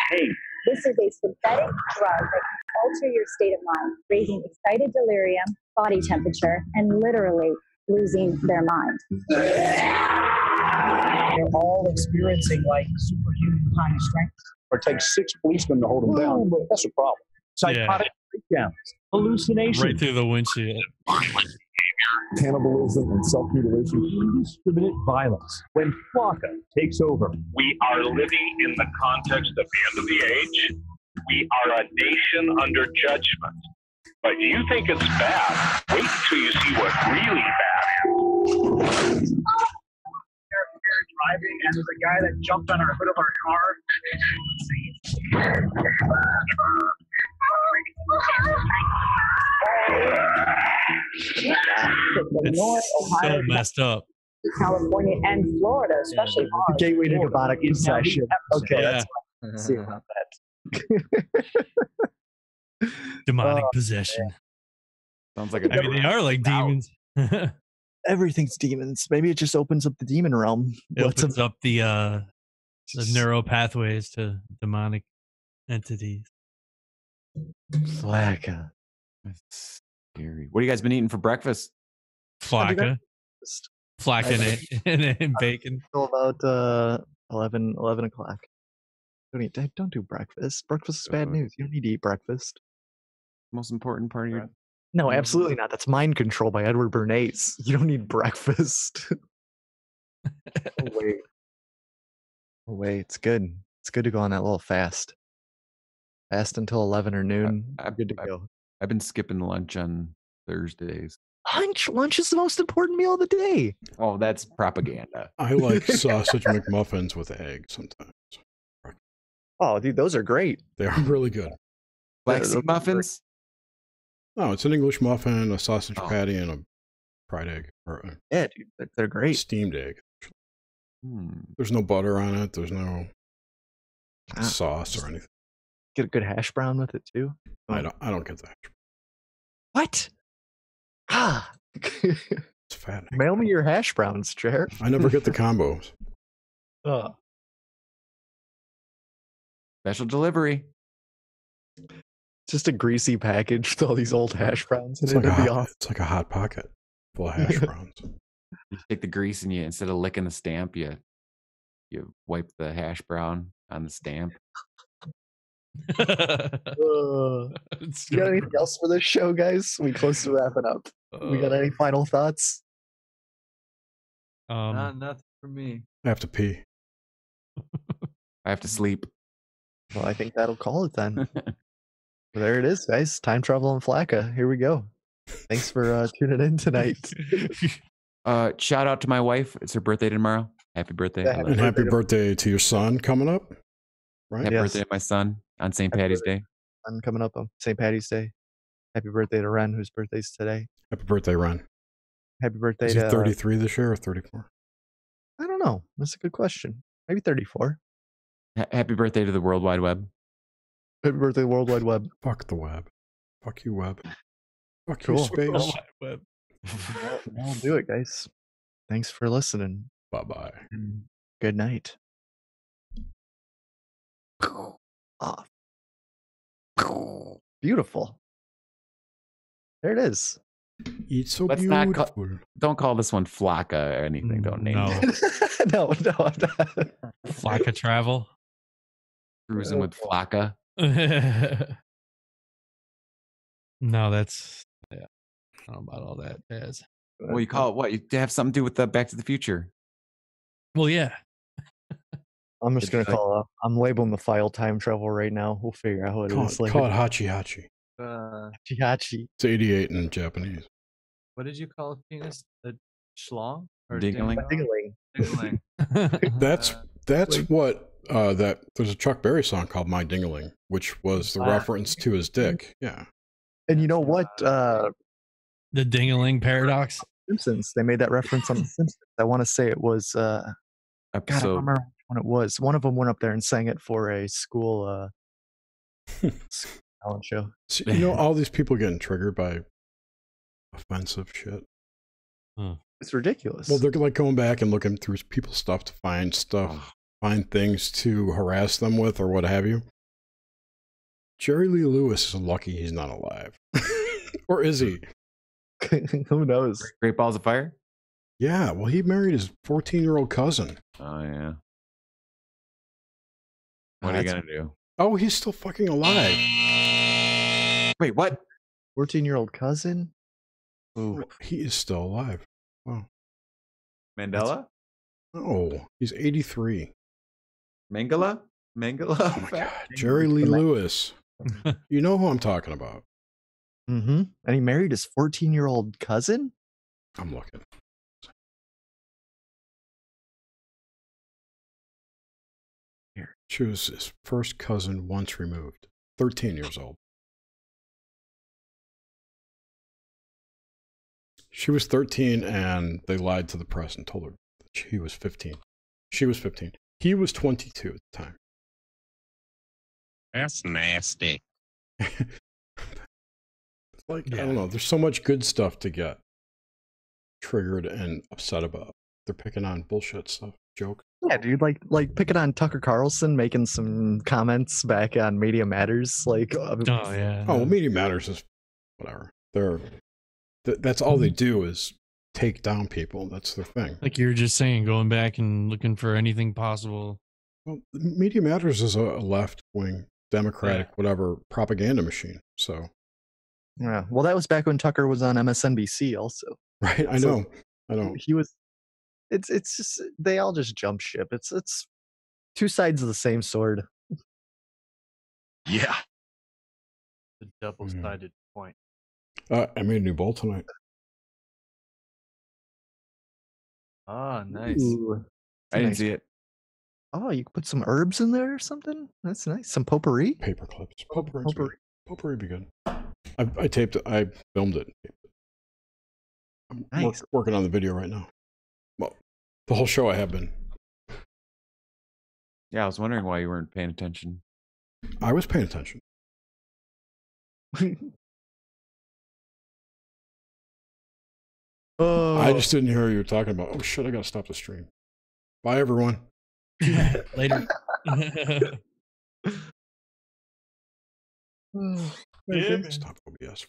cocaine. This is a synthetic drug that can alter your state of mind, raising excited delirium, body temperature, and literally losing their mind. They're all experiencing like superhuman kind of strength. Or it takes 6 policemen to hold them down. That's a problem. Psychotic breakdowns, hallucinations. Right through the windshield. Cannibalism and self-mutilation, indiscriminate violence. When Flacca takes over, we are living in the context of the end of the age. We are a nation under judgment. But you think it's bad, wait till you see what really bad is. They're driving, and there's a guy that jumped on our hood of our It's so messed up. California and Florida, especially the gateway to demonic possession. Okay, Yeah. that's see about that. Demonic possession. Sounds like I mean, they are like demons. Everything's demons. Maybe it just opens up the demon realm. It opens up the neural pathways to demonic entities. Flacca. That's scary. What have you guys been eating for breakfast? Flacca. Flacca and bacon. Until about 11 o'clock. Don't do breakfast. Breakfast is bad news. You don't need to eat breakfast. Most important part of your... No, absolutely not. That's Mind Control by Edward Bernays. You don't need breakfast. Oh, wait. It's good. It's good to go on that little fast. Fast until 11 or noon. I'm good to go. I've been skipping lunch on Thursdays. Lunch is the most important meal of the day. Oh, that's propaganda. I like sausage McMuffins with eggs sometimes. Oh, dude, those are great. They are really good. Flaxseed muffins? No, it's an English muffin, a sausage patty, and a fried egg. Or yeah, dude, they're great. Steamed egg. There's no butter on it. There's no sauce or anything. Get a good hash brown with it too. I don't get that. What? Ah, it's fat. Mail me your hash browns, Jer. I never get the combos. Special delivery. Just a greasy package with all these old hash browns. It's like a hot pocket full of hash browns. You take the grease and instead of licking the stamp, you wipe the hash brown on the stamp. You got anything else for this show, guys? We close to wrapping up. We got any final thoughts? Nothing for me. I have to pee. I have to sleep. Well, I think that'll call it then. Well, there it is, guys. Time travel and Flacca. Here we go. Thanks for tuning in tonight. Shout out to my wife. It's her birthday tomorrow. Happy birthday. Yeah, And happy birthday to your son coming up. Right? Happy Yes. birthday to my son on St. Patty's Day. I'm coming up on St. Patty's Day. Happy birthday to Ren, whose birthday's today. Happy birthday, Ren. Happy birthday Is he to 33 this year or 34? I don't know. That's a good question. Maybe 34. Happy birthday to the World Wide Web. Happy birthday, World Wide Web. Fuck the web. Fuck you, web. Fuck Cool. you, space. World Wide Web. I'll do it, guys. Thanks for listening. Bye-bye. And good night. Off. Beautiful. There it is. It's so Let's beautiful. not don't call this one Flocka or anything. Don't name it. No. Flocka travel. Cruising with Flocka. No, that's I don't know about all that jazz. Well, you call it what? You have something to do with the Back to the Future. Well, yeah. I'm just gonna call. I'm labeling the file time travel right now. We'll figure out what it is later. Call it Hachi. Hachi. It's 88 in Japanese. What did you call a penis? A schlong? Or Dingling? Dingling. That's what that there's a Chuck Berry song called My Dingaling, which was the reference to his dick. Yeah. And you know what? The Dingaling paradox. Simpsons. They made that reference on The Simpsons. I want to say it was. God, I don't remember which one it was. One of them went up there and sang it for a school talent show. So, you know, all these people getting triggered by offensive shit. It's ridiculous. Well, they're like going back and looking through people's stuff to find find things to harass them with or what have you. Jerry Lee Lewis is lucky he's not alive. Or is he? Who knows? Great Balls of Fire? Yeah, well, he married his 14-year-old cousin. Oh, yeah. What are you going to do? Oh, he's still fucking alive. Wait, what? 14-year-old cousin? Ooh. He is still alive. Wow. Mandela? Oh, he's 83. Mangala? Mangala? Oh my God. Jerry Lee Lewis. You know who I'm talking about. Mm-hmm. And he married his 14-year-old cousin? I'm looking. Here. She was his first cousin once removed. 13 years old. She was 13 and they lied to the press and told her that she was 15. She was 15. He was 22 at the time. That's nasty. I don't know. There's so much good stuff to get triggered and upset about. They're picking on bullshit stuff. Joke. Yeah, dude. Like picking on Tucker Carlson making some comments back on Media Matters. Like, yeah. Oh, well, Media Matters is whatever. That's all they do is take down people. That's their thing. Like you were just saying, going back and looking for anything possible. Well, Media Matters is a left-wing, Democratic, whatever, propaganda machine. So, yeah. Well, that was back when Tucker was on MSNBC also. Right, I know. He was. It's just they all just jump ship. It's two sides of the same sword. Yeah. The double-sided point. I made a new bowl tonight. Ah, nice. Ooh, I didn't see it. Oh, you put some herbs in there or something? That's nice. Some potpourri? Paper clips. Potpourri be good. I taped it. I filmed it. I'm Nice. working on the video right now. Well, the whole show I have been. Yeah, I was wondering why you weren't paying attention. I was paying attention. I just didn't hear what you were talking about. Oh shit, I gotta stop the stream. Bye everyone. Later. Stop OBS.